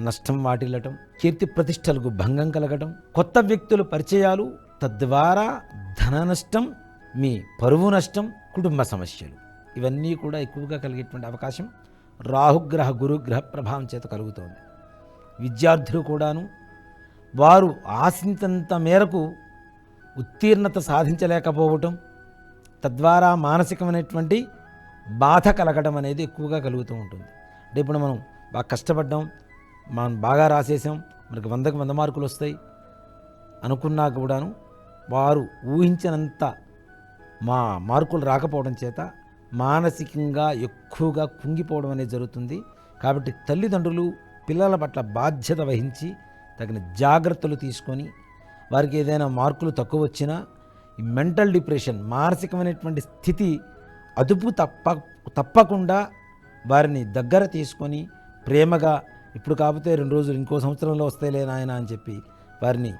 నష్టం వాటిల్లటం, కీర్తి ప్రతిష్టలకు భంగం కలగటం, కొత్త వ్యక్తుల పరిచయాలు, తద్వారా ధన నష్టం, మీ పరువు నష్టం, కుటుంబ సమస్యలు ఇవన్నీ కూడా ఎక్కువగా కలిగేటువంటి అవకాశం రాహుగ్రహ గురుగ్రహ ప్రభావం చేత కలుగుతోంది. విద్యార్థులు కూడాను వారు ఆశించినంత మేరకు ఉత్తీర్ణత సాధించలేకపోవటం, తద్వారా మానసికమైనటువంటి బాధ కలగడం అనేది ఎక్కువగా కలుగుతూ ఉంటుంది. అంటే ఇప్పుడు మనం బాగా కష్టపడ్డాం, మనం బాగా రాసేసాం, మనకి 100కి 100 మార్కులు వస్తాయి అనుకున్నా కూడాను వారు ఊహించినంత మార్కులు రాకపోవడం చేత మానసికంగా ఎక్కువగా కుంగిపోవడం అనేది జరుగుతుంది. కాబట్టి తల్లిదండ్రులు పిల్లల పట్ల బాధ్యత వహించి తగిన జాగ్రత్తలు తీసుకొని వారికి ఏదైనా మార్కులు తక్కువ వచ్చినా ఈ మెంటల్ డిప్రెషన్, మానసికమైనటువంటి స్థితి అదుపు తప్పకుండా వారిని దగ్గర తీసుకొని ప్రేమగా ఇప్పుడు కాకపోతే 2 రోజులు ఇంకో సంవత్సరంలో వస్తేలే నాయన అని చెప్పి వారిని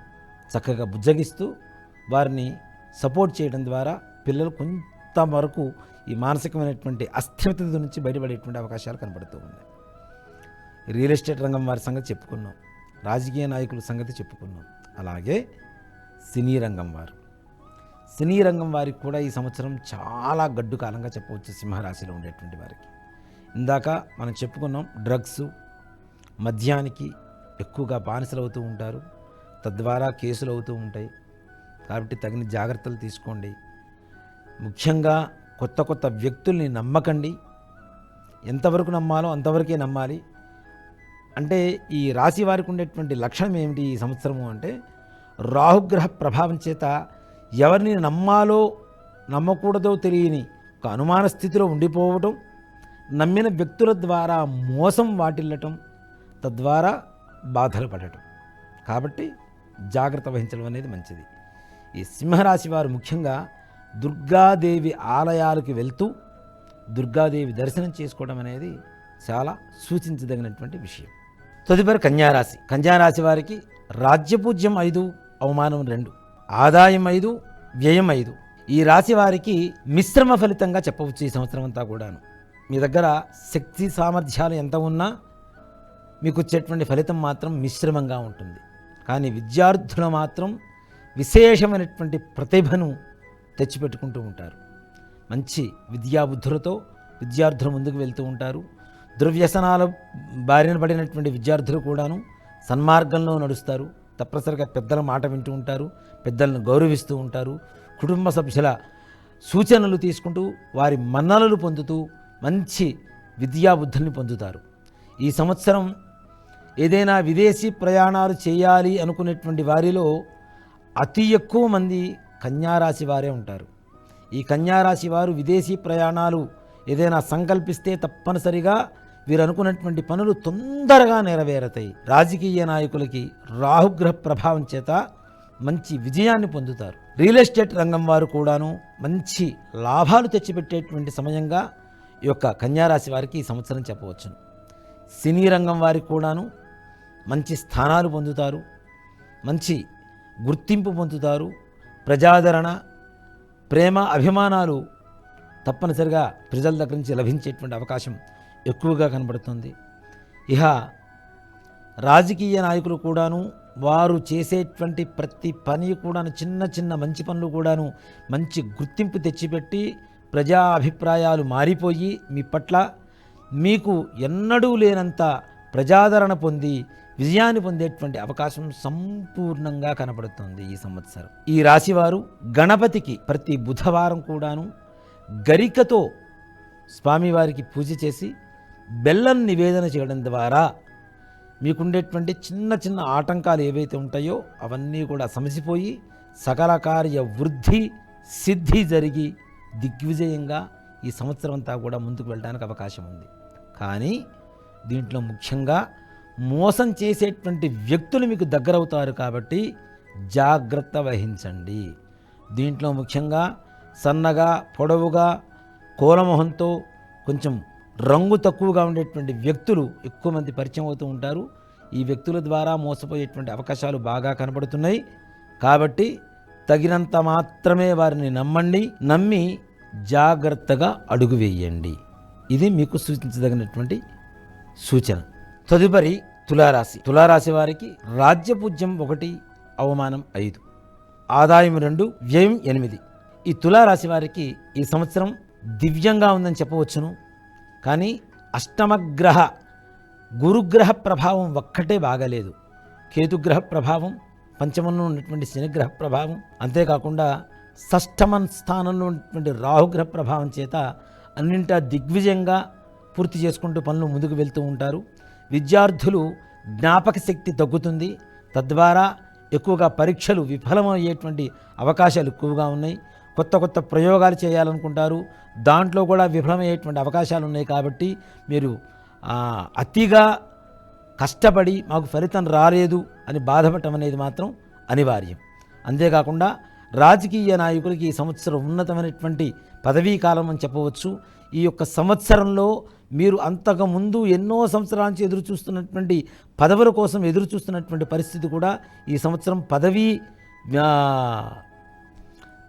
చక్కగా బుజ్జగిస్తూ వారిని సపోర్ట్ చేయడం ద్వారా పిల్లలు కొంతవరకు ఈ మానసికమైనటువంటి అస్థిరత నుంచి బయటపడేటువంటి అవకాశాలు కనబడుతూ ఉన్నాయి. రియల్ ఎస్టేట్ రంగం వారి సంగతి చెప్పుకున్నాం, రాజకీయ నాయకుల సంగతి చెప్పుకున్నాం. అలాగే సినీ రంగం వారికి కూడా ఈ సంవత్సరం చాలా గడ్డు కాలంగా చెప్పవచ్చు. సింహరాశిలో ఉండేటువంటి వారికి ఇందాక మనం చెప్పుకున్నాం, డ్రగ్స్ మద్యానికి ఎక్కువగా బానిసలు అవుతూ ఉంటారు, తద్వారా కేసులు అవుతూ ఉంటాయి. కాబట్టి తగిన జాగ్రత్తలు తీసుకోండి. ముఖ్యంగా కొత్త వ్యక్తుల్ని నమ్మకండి. ఎంతవరకు నమ్మాలో అంతవరకే నమ్మాలి. అంటే ఈ రాశి వారికి ఉండేటువంటి లక్షణం ఏమిటి ఈ సంవత్సరము అంటే, రాహుగ్రహ ప్రభావం చేత ఎవరిని నమ్మాలో నమ్మకూడదో తెలియని ఒక అనుమాన స్థితిలో ఉండిపోవటం, నమ్మిన వ్యక్తుల ద్వారా మోసం వాటిల్లటం, తద్వారా బాధలు పడటం. కాబట్టి జాగ్రత్త వహించడం అనేది మంచిది. ఈ సింహరాశి వారు ముఖ్యంగా దుర్గాదేవి ఆలయాలకు వెళ్తూ దుర్గాదేవి దర్శనం చేసుకోవడం అనేది చాలా సూచించదగినటువంటి విషయం. తదుపరి కన్యారాశి వారికి రాజ్యపూజ్యం 5, అవమానం 2, ఆదాయం 5, వ్యయం 5. ఈ రాశి వారికి మిశ్రమ ఫలితంగా చెప్పవచ్చు. ఈ సంవత్సరం అంతా కూడాను మీ దగ్గర శక్తి సామర్థ్యాలు ఎంత ఉన్నా మీకు వచ్చేటువంటి ఫలితం మాత్రం మిశ్రమంగా ఉంటుంది. కానీ విద్యార్థులు మాత్రం విశేషమైనటువంటి ప్రతిభను తెచ్చిపెట్టుకుంటూ ఉంటారు. మంచి విద్యాబుద్ధులతో విద్యార్థులు ముందుకు వెళ్తూ ఉంటారు. దుర్వ్యసనాల బారిన పడినటువంటి విద్యార్థులు కూడాను సన్మార్గంలో నడుస్తారు. తప్పనిసరిగా పెద్దల మాట వింటూ ఉంటారు, పెద్దలను గౌరవిస్తూ ఉంటారు. కుటుంబ సభ్యుల సూచనలు తీసుకుంటూ వారి మన్ననలు పొందుతూ మంచి విద్యాబుద్ధుల్ని పొందుతారు. ఈ సంవత్సరం ఏదైనా విదేశీ ప్రయాణాలు చేయాలి అనుకునేటువంటి వారిలో అతి ఎక్కువ మంది కన్యారాశి వారే ఉంటారు. ఈ కన్యారాశి వారు విదేశీ ప్రయాణాలు ఏదైనా సంకల్పిస్తే తప్పనిసరిగా వీరు అనుకున్నటువంటి పనులు తొందరగా నెరవేరతాయి. రాజకీయ నాయకులకి రాహుగ్రహ ప్రభావం చేత మంచి విజయాన్ని పొందుతారు. రియల్ ఎస్టేట్ రంగం వారు కూడాను మంచి లాభాలు తెచ్చిపెట్టేటువంటి సమయంగా ఈ యొక్క కన్యారాశి వారికి ఈ సంవత్సరం చెప్పవచ్చును. సినీ రంగం వారికి కూడాను మంచి స్థానాలు పొందుతారు, మంచి గుర్తింపు పొందుతారు. ప్రజాదరణ, ప్రేమ, అభిమానాలు తప్పనిసరిగా ప్రజల దగ్గర నుంచి లభించేటువంటి అవకాశం ఎక్కువగా కనబడుతుంది. ఇహ రాజకీయ నాయకులు కూడాను వారు చేసేటువంటి ప్రతి పని కూడాను చిన్న చిన్న మంచి పనులు కూడాను మంచి గుర్తింపు తెచ్చిపెట్టి ప్రజా అభిప్రాయాలు మారిపోయి మీ పట్ల మీకు ఎన్నడూ లేనంత ప్రజాదరణ పొంది విజయాన్ని పొందేటువంటి అవకాశం సంపూర్ణంగా కనబడుతుంది ఈ సంవత్సరం. ఈ రాశివారు గణపతికి ప్రతి బుధవారం కూడాను గరికతో స్వామివారికి పూజ చేసి బెల్లం నివేదన చేయడం ద్వారా మీకుండేటువంటి చిన్న చిన్న ఆటంకాలు ఏవైతే ఉంటాయో అవన్నీ కూడా సమసిపోయి సకల కార్య వృద్ధి సిద్ధి జరిగి దిగ్విజయంగా ఈ సంవత్సరం అంతా కూడా ముందుకు వెళ్ళడానికి అవకాశం ఉంది. కానీ దీంట్లో ముఖ్యంగా మోసం చేసేటువంటి వ్యక్తులు మీకు దగ్గరవుతారు కాబట్టి జాగ్రత్త వహించండి. దీంట్లో ముఖ్యంగా సన్నగా పొడవుగా కోలమొహంతో కొంచెం రంగు తక్కువగా ఉండేటువంటి వ్యక్తులు ఎక్కువ మంది పరిచయం అవుతూ ఉంటారు. ఈ వ్యక్తుల ద్వారా మోసపోయేటువంటి అవకాశాలు బాగా కనబడుతున్నాయి. కాబట్టి తగినంత మాత్రమే వారిని నమ్మండి, నమ్మి జాగ్రత్తగా అడుగు వేయండి. ఇది మీకు సూచించదగినటువంటి సూచన. తదుపరి తులారాశి. తులారాశి వారికి రాజ్యపూజ్యం 1, అవమానం 5, ఆదాయం 2, వ్యయం 8. ఈ తులారాశి వారికి ఈ సంవత్సరం దివ్యంగా ఉందని చెప్పవచ్చును. కానీ అష్టమగ్రహ గురుగ్రహ ప్రభావం ఒక్కటే బాగాలేదు. కేతుగ్రహ ప్రభావం, పంచమంలో ఉన్నటువంటి శనిగ్రహ ప్రభావం, అంతేకాకుండా షష్ఠమ స్థానంలో ఉన్నటువంటి రాహుగ్రహ ప్రభావం చేత అన్నింటా దిగ్విజయంగా పూర్తి చేసుకుంటూ పనులు ముందుకు వెళ్తూ ఉంటారు. విద్యార్థులు జ్ఞాపక శక్తి తగ్గుతుంది. తద్వారా ఎక్కువగా పరీక్షలు విఫలమయ్యేటువంటి అవకాశాలు ఎక్కువగా ఉన్నాయి. కొత్త కొత్త ప్రయోగాలు చేయాలనుకుంటారు, దాంట్లో కూడా విఫలమయ్యేటువంటి అవకాశాలు ఉన్నాయి. కాబట్టి మీరు అతిగా కష్టపడి మాకు ఫలితం రాలేదు అని బాధపడటం అనేది మాత్రం అనివార్యం. అంతేకాకుండా రాజకీయ నాయకులకి ఈ సంవత్సరం ఉన్నతమైనటువంటి పదవీ కాలం అని చెప్పవచ్చు. ఈ యొక్క సంవత్సరంలో మీరు అంతకుముందు ఎన్నో సంవత్సరాల నుంచి ఎదురు చూస్తున్నటువంటి పదవుల కోసం ఎదురు చూస్తున్నటువంటి పరిస్థితి కూడా ఈ సంవత్సరం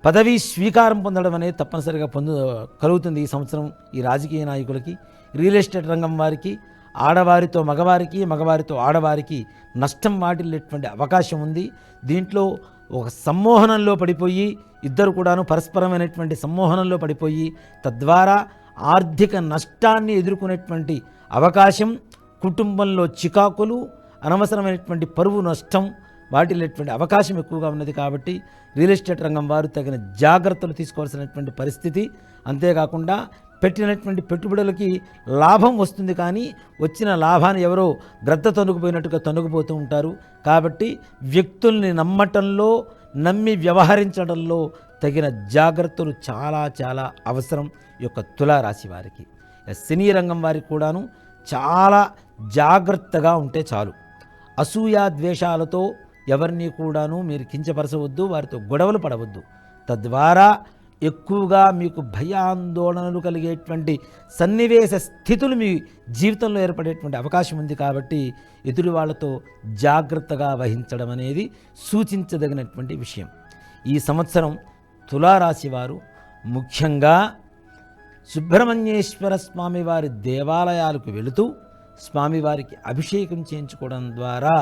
పదవీ స్వీకారం పొందడం అనేది తప్పనిసరిగా కలుగుతుంది ఈ సంవత్సరం. ఈ రాజకీయ నాయకులకి, రియల్ ఎస్టేట్ రంగం వారికి, ఆడవారితో మగవారికి, మగవారితో ఆడవారికి నష్టం వాటిల్లేటువంటి అవకాశం ఉంది. దీంట్లో ఒక సమ్మోహనంలో పడిపోయి ఇద్దరు కూడాను పరస్పరమైనటువంటి సమ్మోహనంలో పడిపోయి తద్వారా ఆర్థిక నష్టాన్ని ఎదుర్కొనేటువంటి అవకాశం, కుటుంబంలో చికాకులు, అనవసరమైనటువంటి పరువు నష్టం వాటిల్లేటువంటి అవకాశం ఎక్కువగా ఉన్నది. కాబట్టి రియల్ ఎస్టేట్ రంగం వారు తగిన జాగ్రత్తలు తీసుకోవాల్సినటువంటి పరిస్థితి. అంతేకాకుండా పెట్టినటువంటి పెట్టుబడులకి లాభం వస్తుంది, కానీ వచ్చిన లాభాన్ని ఎవరో గ్రద్ద తొనుగుపోయినట్టుగా తొనుగుపోతూ ఉంటారు. కాబట్టి వ్యక్తుల్ని నమ్మటంలో, నమ్మి వ్యవహరించడంలో తగిన జాగ్రత్తలు చాలా చాలా అవసరం ఈ యొక్క తులారాశి వారికి. సినీ రంగం వారికి కూడాను చాలా జాగ్రత్తగా ఉంటే చాలు. అసూయ ద్వేషాలతో ఎవరిని కూడాను మీరు కించపరచవద్దు, వారితో గొడవలు పడవద్దు. తద్వారా ఎక్కువగా మీకు భయాందోళనలు కలిగేటువంటి సన్నివేశ స్థితులు మీ జీవితంలో ఏర్పడేటువంటి అవకాశం ఉంది. కాబట్టి ఎదుటి వాళ్ళతో జాగ్రత్తగా వహించడం అనేది సూచించదగినటువంటి విషయం. ఈ సంవత్సరం తులారాశి వారు ముఖ్యంగా సుబ్రహ్మణ్యేశ్వర స్వామి వారి దేవాలయాలకు వెళుతూ స్వామివారికి అభిషేకం చేయించుకోవడం ద్వారా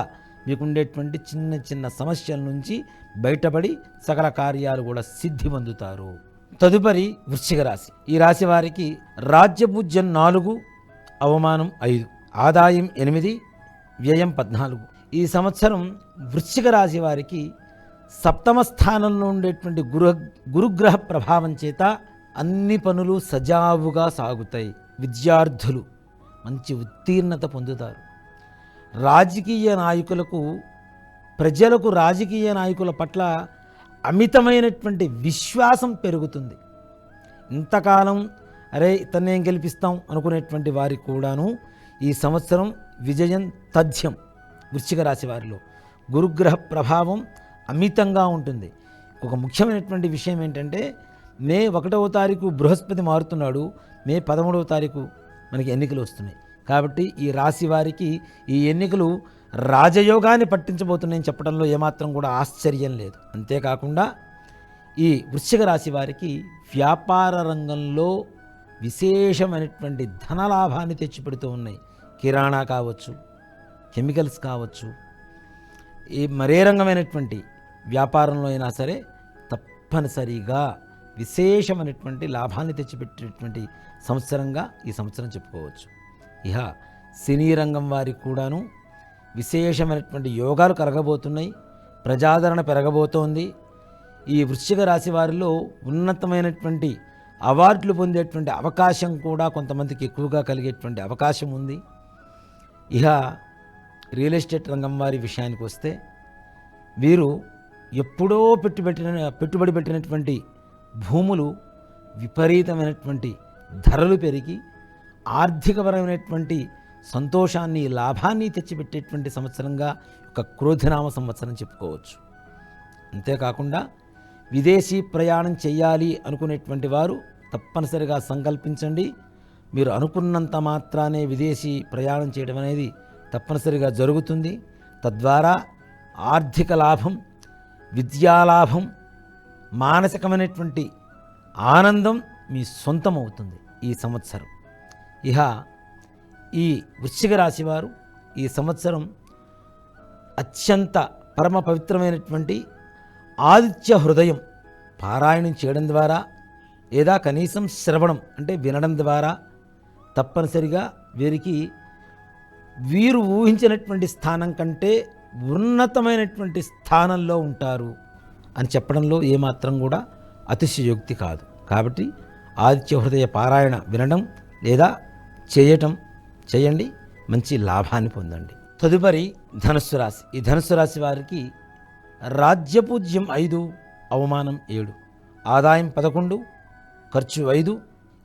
మీకుండేటువంటి చిన్న చిన్న సమస్యల నుంచి బయటపడి సకల కార్యాలు కూడా సిద్ధి పొందుతారు. తదుపరి వృశ్చిక రాశి. ఈ రాశి వారికి రాజ్యపూజ్యం 4, అవమానం 5, ఆదాయం 8, వ్యయం 14. ఈ సంవత్సరం వృశ్చిక రాశి వారికి సప్తమ స్థానంలో ఉండేటువంటి గురుగ్రహ ప్రభావం చేత అన్ని పనులు సజావుగా సాగుతాయి. విద్యార్థులు మంచి ఉత్తీర్ణత పొందుతారు. రాజకీయ నాయకులకు, ప్రజలకు రాజకీయ నాయకుల పట్ల అమితమైనటువంటి విశ్వాసం పెరుగుతుంది. ఇంతకాలం అరే ఇతన్నేం గెలిపిస్తాం అనుకునేటువంటి వారికి కూడాను ఈ సంవత్సరం విజయం తథ్యం. వృశ్చిక రాశి వారిలో గురుగ్రహ ప్రభావం అమితంగా ఉంటుంది. ఒక ముఖ్యమైనటువంటి విషయం ఏంటంటే మే 1వ తారీఖు బృహస్పతి మారుతున్నాడు, మే 13వ తారీఖు మనకి ఎన్నికలు వస్తున్నాయి. కాబట్టి ఈ రాశి వారికి ఈ ఎన్నికలు రాజయోగాన్ని పట్టించబోతున్నాయని చెప్పడంలో ఏమాత్రం కూడా ఆశ్చర్యం లేదు. అంతేకాకుండా ఈ వృశ్చిక రాశి వారికి వ్యాపార రంగంలో విశేషమైనటువంటి ధనలాభాన్ని తెచ్చిపెడుతూ ఉన్నాయి. కిరాణా కావచ్చు, కెమికల్స్ కావచ్చు, ఈ మరే రంగమైనటువంటి వ్యాపారంలో అయినా సరే తప్పనిసరిగా విశేషమైనటువంటి లాభాన్ని తెచ్చిపెట్టేటువంటి సంవత్సరంగా ఈ సంవత్సరం చెప్పుకోవచ్చు. ఇహ సినీ రంగం వారికి కూడాను విశేషమైనటువంటి యోగాలు కలగబోతున్నాయి. ప్రజాదరణ పెరగబోతోంది. ఈ వృశ్చిక రాశి వారిలో ఉన్నతమైనటువంటి అవార్డులు పొందేటువంటి అవకాశం కూడా కొంతమందికి ఎక్కువగా కలిగేటువంటి అవకాశం ఉంది. ఇక రియల్ ఎస్టేట్ రంగం వారి విషయానికి వస్తే వీరు ఎప్పుడో పెట్టుబడి పెట్టినటువంటి భూములు విపరీతమైనటువంటి ధరలు పెరిగి ఆర్థికపరమైనటువంటి సంతోషాన్ని, లాభాన్ని తెచ్చిపెట్టేటువంటి సంవత్సరంగా ఒక క్రోధినామ సంవత్సరం చెప్పుకోవచ్చు. అంతేకాకుండా విదేశీ ప్రయాణం చేయాలి అనుకునేటువంటి వారు తప్పనిసరిగా సంకల్పించండి. మీరు అనుకున్నంత మాత్రానే విదేశీ ప్రయాణం చేయడం అనేది తప్పనిసరిగా జరుగుతుంది. తద్వారా ఆర్థిక లాభం, విద్యాలాభం, మానసికమైనటువంటి ఆనందం మీ సొంతం అవుతుంది ఈ సంవత్సరం. ఇహ ఈ వృశ్చిక రాశి వారు ఈ సంవత్సరం అత్యంత పరమ పవిత్రమైనటువంటి ఆదిత్య హృదయం పారాయణం చేయడం ద్వారా లేదా కనీసం శ్రవణం అంటే వినడం ద్వారా తప్పనిసరిగా వీరికి వీరు ఊహించినటువంటి స్థానం కంటే ఉన్నతమైనటువంటి స్థానంలో ఉంటారు అని చెప్పడంలో ఏమాత్రం కూడా అతిశయోక్తి కాదు. కాబట్టి ఆదిత్య హృదయ పారాయణ వినడం లేదా చేయండి, మంచి లాభాన్ని పొందండి. తదుపరి ధనుస్సు రాశి. ఈ ధనుస్సు రాశి వారికి రాజ్యపూజ్యం 5, అవమానం 7, ఆదాయం 11, ఖర్చు 5.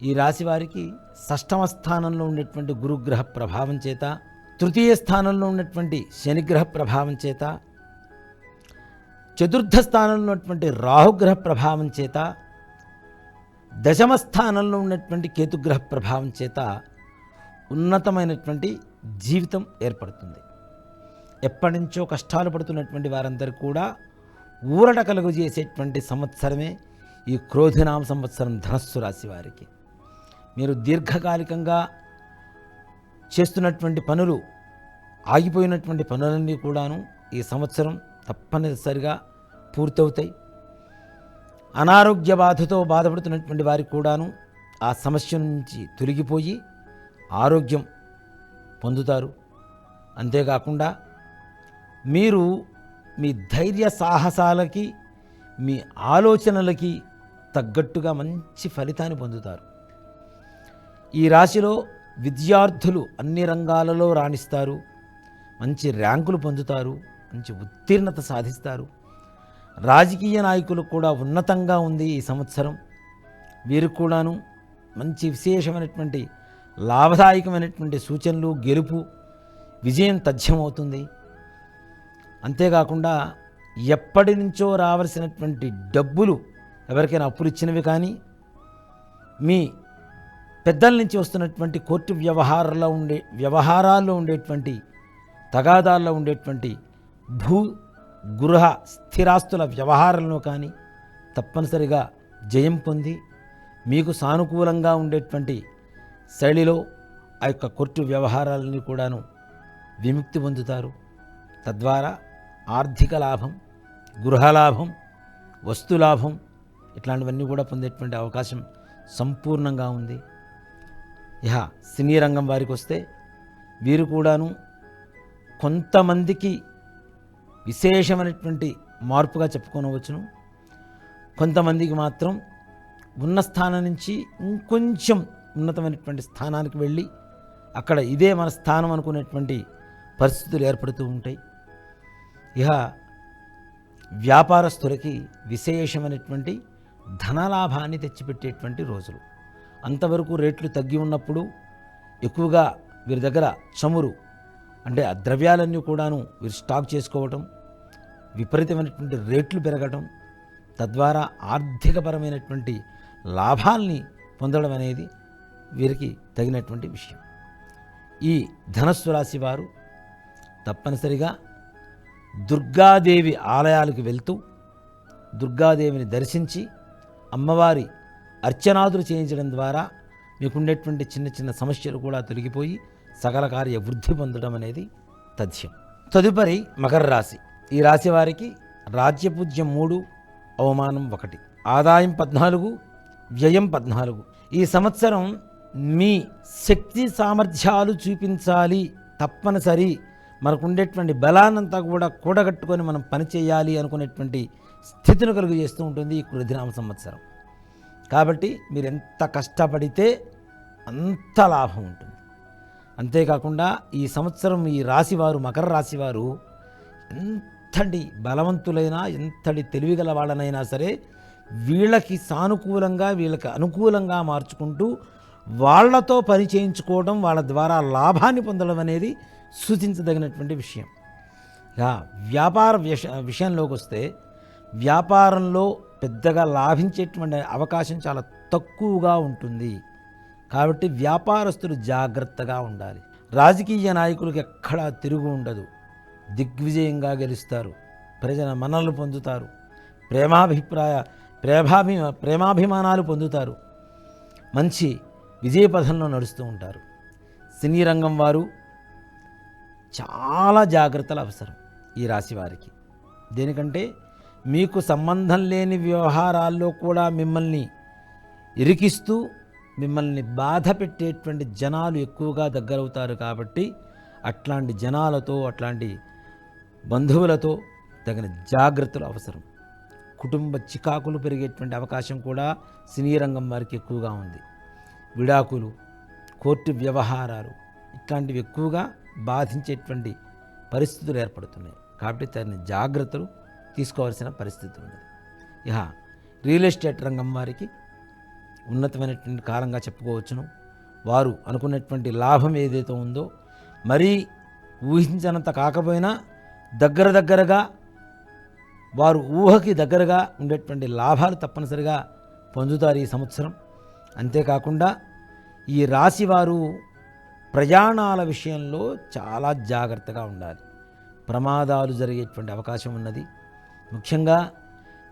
ఈ రాశి వారికి షష్ఠమ స్థానంలో ఉండేటువంటి గురుగ్రహ ప్రభావం చేత, తృతీయ స్థానంలో ఉన్నటువంటి శనిగ్రహ ప్రభావం చేత, చతుర్థ స్థానంలో ఉన్నటువంటి రాహుగ్రహ ప్రభావం చేత, దశమ స్థానంలో ఉన్నటువంటి కేతుగ్రహ ప్రభావం చేత ఉన్నతమైనటువంటి జీవితం ఏర్పడుతుంది. ఎప్పటి నుంచో కష్టాలు పడుతున్నటువంటి వారందరూ కూడా ఊరట కలుగజేసేటువంటి సంవత్సరమే ఈ క్రోధినామ సంవత్సరం ధనస్సు రాశి వారికి. మీరు దీర్ఘకాలికంగా చేస్తున్నటువంటి పనులు, ఆగిపోయినటువంటి పనులన్నీ కూడాను ఈ సంవత్సరం తప్పనిసరిగా పూర్తవుతాయి. అనారోగ్య బాధతో బాధపడుతున్నటువంటి వారికి కూడాను ఆ సమస్య నుంచి తొలగిపోయి ఆరోగ్యం పొందుతారు. అంతేకాకుండా మీరు మీ ధైర్య సాహసాలకి, మీ ఆలోచనలకి తగ్గట్టుగా మంచి ఫలితాన్ని పొందుతారు. ఈ రాశిలో విద్యార్థులు అన్ని రంగాలలో రాణిస్తారు, మంచి ర్యాంకులు పొందుతారు, మంచి ఉత్తీర్ణత సాధిస్తారు. రాజకీయ నాయకులు కూడా ఉన్నతంగా ఉంది ఈ సంవత్సరం. వీరు కూడాను మంచి విశేషమైనటువంటి లాభదాయకమైనటువంటి సూచనలు, గెలుపు, విజయం తథ్యమవుతుంది. అంతేకాకుండా ఎప్పటి నుంచో రావాల్సినటువంటి డబ్బులు, ఎవరికైనా అప్పులు ఇచ్చినవి కానీ, మీ పెద్దల నుంచి వస్తున్నటువంటి కోర్టు వ్యవహారాల్లో ఉండేటువంటి తగాదాల్లో ఉండేటువంటి భూ గృహ స్థిరాస్తుల వ్యవహారంలో కానీ తప్పనిసరిగా జయం పొంది మీకు సానుకూలంగా ఉండేటువంటి శైలిలో ఆ యొక్క కోర్టు వ్యవహారాలని కూడాను విముక్తి పొందుతారు. తద్వారా ఆర్థిక లాభం, గృహలాభం, వస్తులాభం ఇట్లాంటివన్నీ కూడా పొందేటువంటి అవకాశం సంపూర్ణంగా ఉంది. ఇహ సినీ రంగం వారికి వస్తే వీరు కూడాను కొంతమందికి విశేషమైనటువంటి మార్పుగా చెప్పుకోనవచ్చును. కొంతమందికి మాత్రం ఉన్న స్థానం నుంచి ఇంకొంచెం ఉన్నతమైనటువంటి స్థానానికి వెళ్ళి అక్కడ ఇదే మన స్థానం అనుకునేటువంటి పరిస్థితులు ఏర్పడుతూ ఉంటాయి. ఇహ వ్యాపారస్తులకి విశేషమైనటువంటి ధనలాభాన్ని తెచ్చిపెట్టేటువంటి రోజులు. అంతవరకు రేట్లు తగ్గి ఉన్నప్పుడు ఎక్కువగా వీరి దగ్గర చమురు అంటే ఆ ద్రవ్యాలన్నీ కూడాను వీరు స్టాక్ చేసుకోవటం, విపరీతమైనటువంటి రేట్లు పెరగటం, తద్వారా ఆర్థికపరమైనటువంటి లాభాల్ని పొందడం అనేది వీరికి తగినటువంటి విషయం. ఈ ధనస్సు రాశి వారు తప్పనిసరిగా దుర్గాదేవి ఆలయాలకు వెళ్తూ దుర్గాదేవిని దర్శించి అమ్మవారి అర్చనాదులు చేయించడం ద్వారా మీకుండేటువంటి చిన్న చిన్న సమస్యలు కూడా తొలగిపోయి సకల కార్య వృద్ధి పొందడం అనేది తథ్యం. తదుపరి మకర రాశి. ఈ రాశి వారికి రాజ్యపూజ్యం 3, అవమానం 1, ఆదాయం 14, వ్యయం 14. ఈ సంవత్సరం మీ శక్తి సామర్థ్యాలు చూపించాలి, తప్పనిసరి మనకు ఉండేటువంటి బలాన్నంతా కూడా కూడగట్టుకొని మనం పనిచేయాలి అనుకునేటువంటి స్థితిని కలుగు చేస్తూ ఉంటుంది ఈ కృధినామ సంవత్సరం. కాబట్టి మీరు ఎంత కష్టపడితే అంత లాభం ఉంటుంది. అంతేకాకుండా ఈ సంవత్సరం ఈ రాశివారు, మకర రాశివారు ఎంతటి బలవంతులైనా, ఎంతటి తెలివిగల వాళ్ళనైనా సరే వీళ్ళకి సానుకూలంగా, వీళ్ళకి అనుకూలంగా మార్చుకుంటూ వాళ్ళతో పని చేయించుకోవడం, వాళ్ళ ద్వారా లాభాన్ని పొందడం అనేది సూచించదగినటువంటి విషయం. ఇక వ్యాపార విషయంలోకి వస్తే వ్యాపారంలో పెద్దగా లాభించేటువంటి అవకాశం చాలా తక్కువగా ఉంటుంది. కాబట్టి వ్యాపారస్తులు జాగ్రత్తగా ఉండాలి. రాజకీయ నాయకులకు ఎక్కడా తిరుగు ఉండదు. దిగ్విజయంగా గెలుస్తారు, ప్రజల మన్ననలు పొందుతారు, ప్రేమాభిమానాలు పొందుతారు, మంచి విజయపథంలో నడుస్తూ ఉంటారు. సినీ రంగం వారు చాలా జాగ్రత్తలు అవసరం ఈ రాశి వారికి. దేనికంటే మీకు సంబంధం లేని వ్యవహారాల్లో కూడా మిమ్మల్ని ఇరికిస్తూ మిమ్మల్ని బాధ పెట్టేటువంటి జనాలు ఎక్కువగా దగ్గరవుతారు. కాబట్టి అట్లాంటి జనాలతో, అట్లాంటి బంధువులతో తగిన జాగ్రత్తలు అవసరం. కుటుంబ చికాకులు పెరిగేటువంటి అవకాశం కూడా సినీ రంగం వారికి ఎక్కువగా ఉంది. విడాకులు, కోర్టు వ్యవహారాలు ఇట్లాంటివి ఎక్కువగా బాధించేటువంటి పరిస్థితులు ఏర్పడుతున్నాయి. కాబట్టి తగిన జాగ్రత్తలు తీసుకోవాల్సిన పరిస్థితి ఉన్నది. ఇక రియల్ ఎస్టేట్ రంగం వారికి ఉన్నతమైనటువంటి కాలంగా చెప్పుకోవచ్చును. వారు అనుకున్నటువంటి లాభం ఏదైతే ఉందో మరీ ఊహించినంత కాకపోయినా దగ్గరగా వారు ఊహకి దగ్గరగా ఉండేటువంటి లాభాలు తప్పనిసరిగా పొందుతారు ఈ సంవత్సరం. అంతేకాకుండా ఈ రాశి వారు ప్రయాణాల విషయంలో చాలా జాగ్రత్తగా ఉండాలి. ప్రమాదాలు జరిగేటువంటి అవకాశం ఉన్నది. ముఖ్యంగా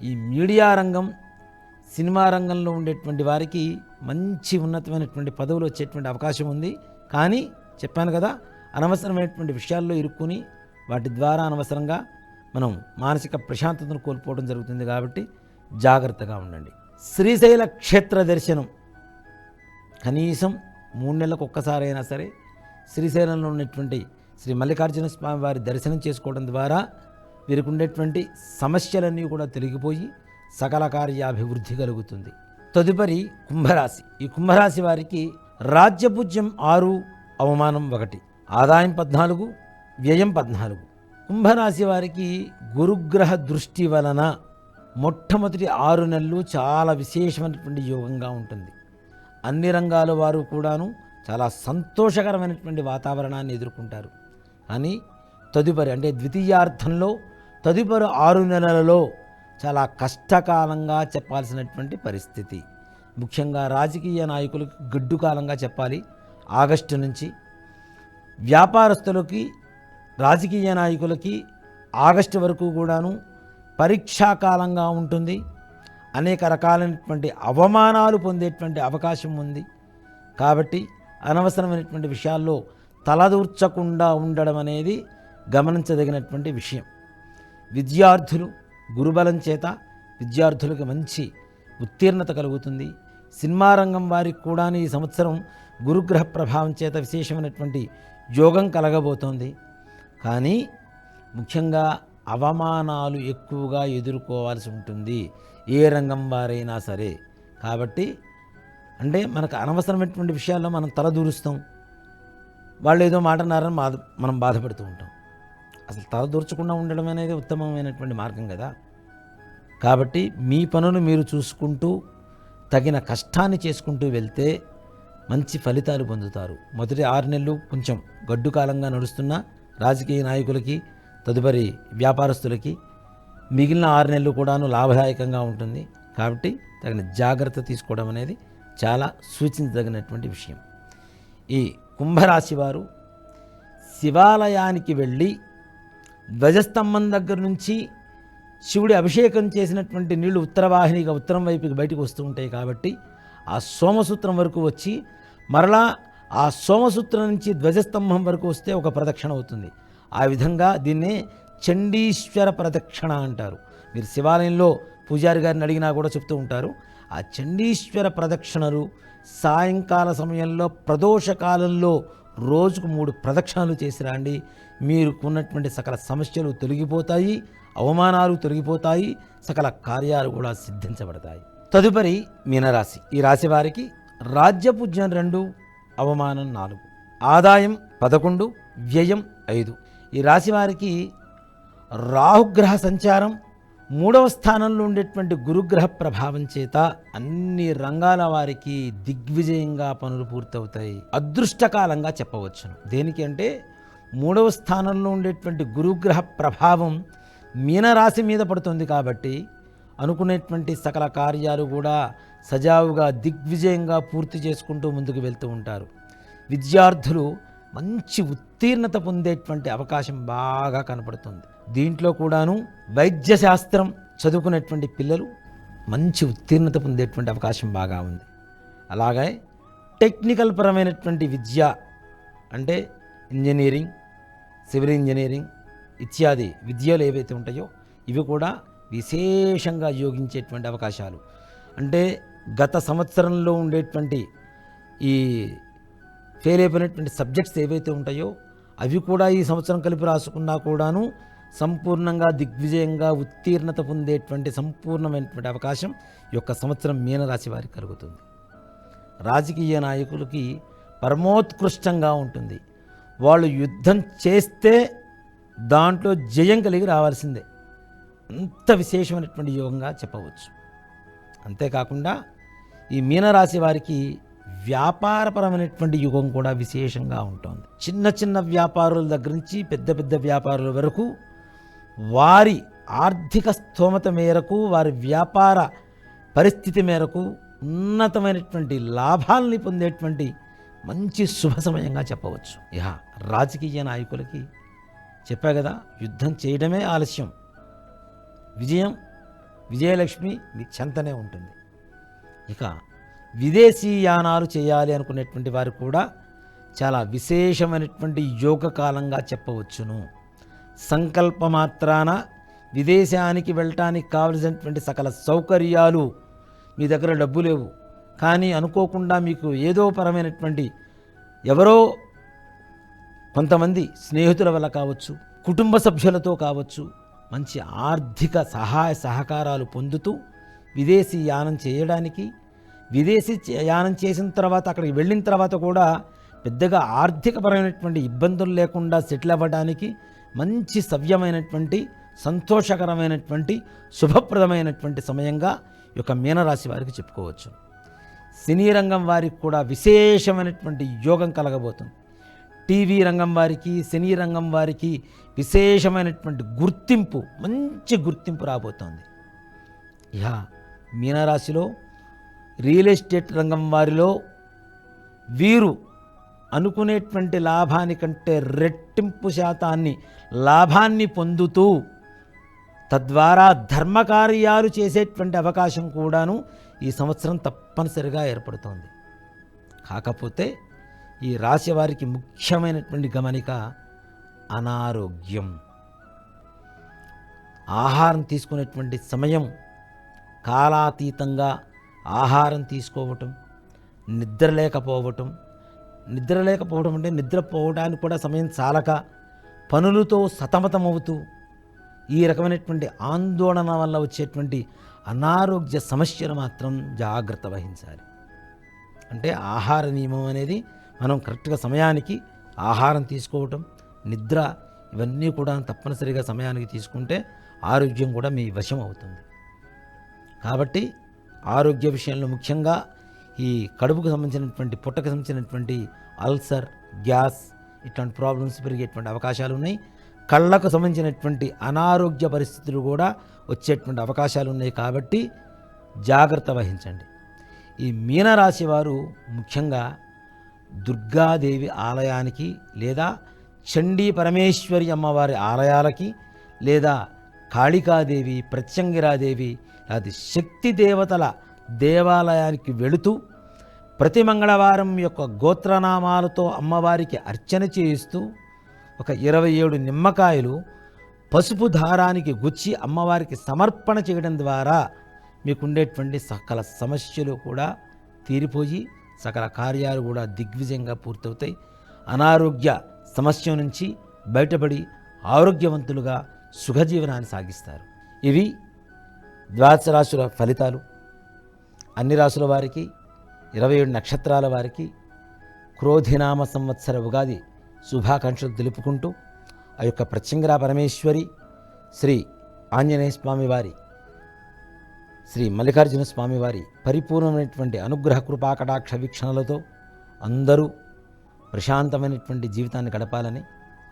ఈ మీడియా రంగం, సినిమా రంగంలో ఉండేటువంటి వారికి మంచి ఉన్నతమైనటువంటి పదవులు వచ్చేటువంటి అవకాశం ఉంది. కానీ చెప్పాను కదా, అనవసరమైనటువంటి విషయాల్లో ఇరుక్కుని వాటి ద్వారా అనవసరంగా మనం మానసిక ప్రశాంతతను కోల్పోవడం జరుగుతుంది. కాబట్టి జాగ్రత్తగా ఉండండి. శ్రీశైల క్షేత్ర దర్శనం కనీసం 3 నెలలకు ఒక్కసారైనా సరే శ్రీశైలంలో ఉన్నటువంటి శ్రీ మల్లికార్జున స్వామి వారి దర్శనం చేసుకోవడం ద్వారా వీరికి ఉండేటువంటి సమస్యలన్నీ కూడా తొలగిపోయి సకల కార్యాభివృద్ధి కలుగుతుంది. తదుపరి కుంభరాశి. ఈ కుంభరాశి వారికి రాజ్యపూజ్యం 6, అవమానం 1, ఆదాయం 14, వ్యయం 14. కుంభరాశి వారికి గురుగ్రహ దృష్టి వలన మొట్టమొదటి 6 నెలలు చాలా విశేషమైనటువంటి యోగంగా ఉంటుంది. అన్ని రంగాల వారు కూడాను చాలా సంతోషకరమైనటువంటి వాతావరణాన్ని ఎదుర్కొంటారు. కానీ తదుపరి అంటే ద్వితీయార్థంలో తదుపరి 6 నెలలలో చాలా కష్టకాలంగా చెప్పాల్సినటువంటి పరిస్థితి. ముఖ్యంగా రాజకీయ నాయకులకు గడ్డు కాలంగా చెప్పాలి. ఆగస్టు నుంచి వ్యాపారస్తులకి, రాజకీయ నాయకులకి ఆగస్టు వరకు కూడాను పరీక్షాకాలంగా ఉంటుంది. అనేక రకాలైనటువంటి అవమానాలు పొందేటువంటి అవకాశం ఉంది. కాబట్టి అనవసరమైనటువంటి విషయాల్లో తలదూర్చకుండా ఉండడం అనేది గమనించదగినటువంటి విషయం. విద్యార్థులు గురుబలం చేత విద్యార్థులకు మంచి ఉత్తీర్ణత కలుగుతుంది. సినిమా రంగం వారికి కూడా ఈ సంవత్సరం గురుగ్రహ ప్రభావం చేత విశేషమైనటువంటి యోగం కలగబోతోంది. కానీ ముఖ్యంగా అవమానాలు ఎక్కువగా ఎదుర్కోవాల్సి ఉంటుంది ఏ రంగం వారైనా సరే. కాబట్టి అంటే మనకు అనవసరమైనటువంటి విషయాల్లో మనం తలదూరుస్తాం. వాళ్ళు ఏదో మాట అన్నారని మనం బాధపడుతూ ఉంటాం. అసలు తలదూర్చకుండా ఉండడం అనేది ఉత్తమమైనటువంటి మార్గం కదా. కాబట్టి మీ పనులు మీరు చూసుకుంటూ తగిన కష్టాన్ని చేసుకుంటూ వెళ్తే మంచి ఫలితాలు పొందుతారు. మొదటి 6 నెలలు కొంచెం గడ్డు కాలంగా నడుస్తున్న రాజకీయ నాయకులకి, తదుపరి వ్యాపారస్తులకి మిగిలిన 6 నెలలు కూడాను లాభదాయకంగా ఉంటుంది. కాబట్టి తగిన జాగ్రత్త తీసుకోవడం అనేది చాలా సూచించదగినటువంటి విషయం. ఈ కుంభరాశి వారు శివాలయానికి వెళ్ళి ధ్వజస్తంభం దగ్గర నుంచి శివుడి అభిషేకం చేసినటువంటి నీళ్లు ఉత్తరవాహినిగా ఉత్తరం వైపుకి బయటకు వస్తూ ఉంటాయి. కాబట్టి ఆ సోమసూత్రం వరకు వచ్చి మరలా ఆ సోమసూత్రం నుంచి ధ్వజస్తంభం వరకు వస్తే ఒక ప్రదక్షిణ అవుతుంది. ఆ విధంగా దీన్నే చండీశ్వర ప్రదక్షిణ అంటారు. మీరు శివాలయంలో పూజారి గారిని అడిగినా కూడా చెప్తూ ఉంటారు. ఆ చండీశ్వర ప్రదక్షిణలు సాయంకాల సమయంలో ప్రదోషకాలంలో రోజుకు 3 ప్రదక్షిణలు చేసి రండి. మీరుకున్నటువంటి సకల సమస్యలు తొలగిపోతాయి, అవమానాలు తొలగిపోతాయి, సకల కార్యాలు కూడా సిద్ధించబడతాయి. తదుపరి మీనరాశి. ఈ రాశి వారికి రాజ్యపూజ్యం 2, అవమానం 4, ఆదాయం 11, వ్యయం 5. ఈ రాశి వారికి రాహుగ్రహ సంచారం 3వ స్థానంలో ఉండేటువంటి గురుగ్రహ ప్రభావం చేత అన్ని రంగాల వారికి దిగ్విజయంగా పనులు పూర్తవుతాయి. అదృష్టకాలంగా చెప్పవచ్చును. దేనికి అంటే 3వ స్థానంలో ఉండేటువంటి గురుగ్రహ ప్రభావం మీనరాశి మీద పడుతుంది కాబట్టి అనుకునేటువంటి సకల కార్యాలు కూడా సజావుగా దిగ్విజయంగా పూర్తి చేసుకుంటూ ముందుకు వెళ్తూ ఉంటారు. విద్యార్థులు మంచి ఉత్తీర్ణత పొందేటువంటి అవకాశం బాగా కనపడుతుంది. దీంట్లో కూడాను వైద్య శాస్త్రం చదువుకునేటువంటి పిల్లలు మంచి ఉత్తీర్ణత పొందేటువంటి అవకాశం బాగా ఉంది. అలాగే టెక్నికల్ పరమైనటువంటి విద్య అంటే ఇంజనీరింగ్, సివిల్ ఇంజనీరింగ్ ఇత్యాది విద్యలు ఏవైతే ఉంటాయో ఇవి కూడా విశేషంగా యోగించేటువంటి అవకాశాలు. అంటే గత సంవత్సరంలో ఉండేటువంటి ఈ ఫెయిల్ అయిపోయినటువంటి సబ్జెక్ట్స్ ఏవైతే ఉంటాయో అవి కూడా ఈ సంవత్సరం కలిపి రాసుకున్నా కూడాను సంపూర్ణంగా దిగ్విజయంగా ఉత్తీర్ణత పొందేటువంటి సంపూర్ణమైనటువంటి అవకాశం ఈ యొక్క సంవత్సరం మీనరాశి వారికి కలుగుతుంది. రాజకీయ నాయకులకి పరమోత్కృష్టంగా ఉంటుంది. వాళ్ళు యుద్ధం చేస్తే దాంట్లో జయం కలిగి రావాల్సిందే. అంత విశేషమైనటువంటి యోగంగా చెప్పవచ్చు. అంతేకాకుండా ఈ మీనరాశి వారికి వ్యాపారపరమైనటువంటి యుగం కూడా విశేషంగా ఉంటుంది. చిన్న చిన్న వ్యాపారుల దగ్గర నుంచి పెద్ద పెద్ద వ్యాపారుల వరకు వారి ఆర్థిక స్తోమత మేరకు, వారి వ్యాపార పరిస్థితి మేరకు ఉన్నతమైనటువంటి లాభాలని పొందేటువంటి మంచి శుభ సమయంగా చెప్పవచ్చు. ఇహ రాజకీయ నాయకులకి చెప్పా కదా, యుద్ధం చేయడమే ఆలస్యం, విజయలక్ష్మి మీ చెంతనే ఉంటుంది. ఇక విదేశీ యానాలు చేయాలి అనుకునేటువంటి వారు కూడా చాలా విశేషమైనటువంటి యోగకాలంగా చెప్పవచ్చును. సంకల్పమాత్రాన విదేశానికి వెళ్ళటానికి కావలసినటువంటి సకల సౌకర్యాలు మీ దగ్గర డబ్బు లేవు, కానీ అనుకోకుండా మీకు ఏదో పరమైనటువంటి ఎవరో కొంతమంది స్నేహితుల వల్ల కావచ్చు, కుటుంబ సభ్యులతో కావచ్చు, మంచి ఆర్థిక సహాయ సహకారాలు పొందుతూ విదేశీ యానం చేయడానికి, విదేశీ యానం చేసిన తర్వాత అక్కడికి వెళ్ళిన తర్వాత కూడా పెద్దగా ఆర్థికపరమైనటువంటి ఇబ్బందులు లేకుండా సెటిల్ అవ్వడానికి మంచి సవ్యమైనటువంటి సంతోషకరమైనటువంటి శుభప్రదమైనటువంటి సమయంగా ఈ యొక్క మీనరాశి వారికి చెప్పుకోవచ్చు. సినీ రంగం వారికి కూడా విశేషమైనటువంటి యోగం కలగబోతుంది. టీవీ రంగం వారికి, సినీ రంగం వారికి విశేషమైనటువంటి గుర్తింపు, మంచి గుర్తింపు రాబోతోంది. ఇహ మీనరాశిలో రియల్ ఎస్టేట్ రంగం వారిలో వీరు అనుకునేటువంటి లాభానికంటే రెట్టింపు శాతాన్ని లాభాన్ని పొందుతూ తద్వారా ధర్మకార్యాలు చేసేటువంటి అవకాశం కూడాను ఈ సంవత్సరం తప్పనిసరిగా ఏర్పడుతోంది. కాకపోతే ఈ రాశి వారికి ముఖ్యమైనటువంటి గమనిక అనారోగ్యం. ఆహారం తీసుకునేటువంటి సమయం కాలాతీతంగా ఆహారం తీసుకోవటం, నిద్ర లేకపోవటం అంటే నిద్రపోవడానికి కూడా సమయం చాలక పనులతో సతమతమవుతూ ఈ రకమైనటువంటి ఆందోళన వల్ల వచ్చేటువంటి అనారోగ్య సమస్యలు మాత్రం జాగ్రత్త వహించాలి. అంటే ఆహార నియమం అనేది మనం కరెక్ట్గా సమయానికి ఆహారం తీసుకోవటం, నిద్ర ఇవన్నీ కూడా తప్పనిసరిగా సమయానికి తీసుకుంటే ఆరోగ్యం కూడా మీ వశం అవుతుంది. కాబట్టి ఆరోగ్య విషయంలో ముఖ్యంగా ఈ కడుపుకు సంబంధించినటువంటి, పుట్టకు సంబంధించినటువంటి అల్సర్, గ్యాస్ ఇట్లాంటి ప్రాబ్లమ్స్ పెరిగేటువంటి అవకాశాలు ఉన్నాయి. కళ్ళకు సంబంధించినటువంటి అనారోగ్య పరిస్థితులు కూడా వచ్చేటువంటి అవకాశాలు ఉన్నాయి. కాబట్టి జాగ్రత్త వహించండి. ఈ మీనరాశి వారు ముఖ్యంగా దుర్గాదేవి ఆలయానికి లేదా చండీ పరమేశ్వరి అమ్మవారి ఆలయాలకి లేదా కాళికాదేవి, ప్రత్యంగిరాదేవి అది శక్తి దేవతల దేవాలయానికి వెళుతూ ప్రతి మంగళవారం యొక్క గోత్రనామాలతో అమ్మవారికి అర్చన చేయిస్తూ ఒక 27 నిమ్మకాయలు పసుపు దారానికి గుచ్చి అమ్మవారికి సమర్పణ చేయడం ద్వారా మీకుండేటువంటి సకల సమస్యలు కూడా తీరిపోయి సకల కార్యాలు కూడా దిగ్విజయంగా పూర్తవుతాయి. అనారోగ్య సమస్య నుంచి బయటపడి ఆరోగ్యవంతులుగా సుఖజీవనాన్ని సాగిస్తారు. ఇవి ద్వాదశ రాశుల ఫలితాలు. అన్ని రాశుల వారికి 27 నక్షత్రాల వారికి క్రోధినామ సంవత్సర ఉగాది శుభాకాంక్షలు తెలుపుకుంటూ ఆ యొక్క ప్రత్యంగరా పరమేశ్వరి, శ్రీ ఆంజనేయ స్వామి వారి, శ్రీ మల్లికార్జున స్వామి వారి పరిపూర్ణమైనటువంటి అనుగ్రహ కృపాకటాక్ష వీక్షణలతో అందరూ ప్రశాంతమైనటువంటి జీవితాన్ని గడపాలని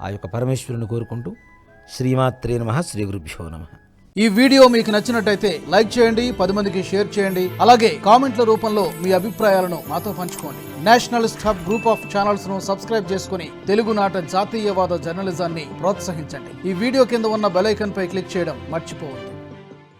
ఆ యొక్క పరమేశ్వరుని కోరుకుంటూ శ్రీమాత్రే నమః, శ్రీ గురుభ్యో నమః. ఈ వీడియో మీకు నచ్చినట్టయితే లైక్ చేయండి, 10 మందికి షేర్ చేయండి. అలాగే కామెంట్ల రూపంలో మీ అభిప్రాయాలను మాతో పంచుకోండి. Nationalist hub group of channels ను సబ్స్క్రైబ్ చేసుకుని తెలుగునాట జాతీయవాద జర్నలిజాన్ని ప్రోత్సహించండి. ఈ వీడియో కింద ఉన్న బెల్ ఐకాన్ పై క్లిక్ చేయడం మర్చిపోవద్దు.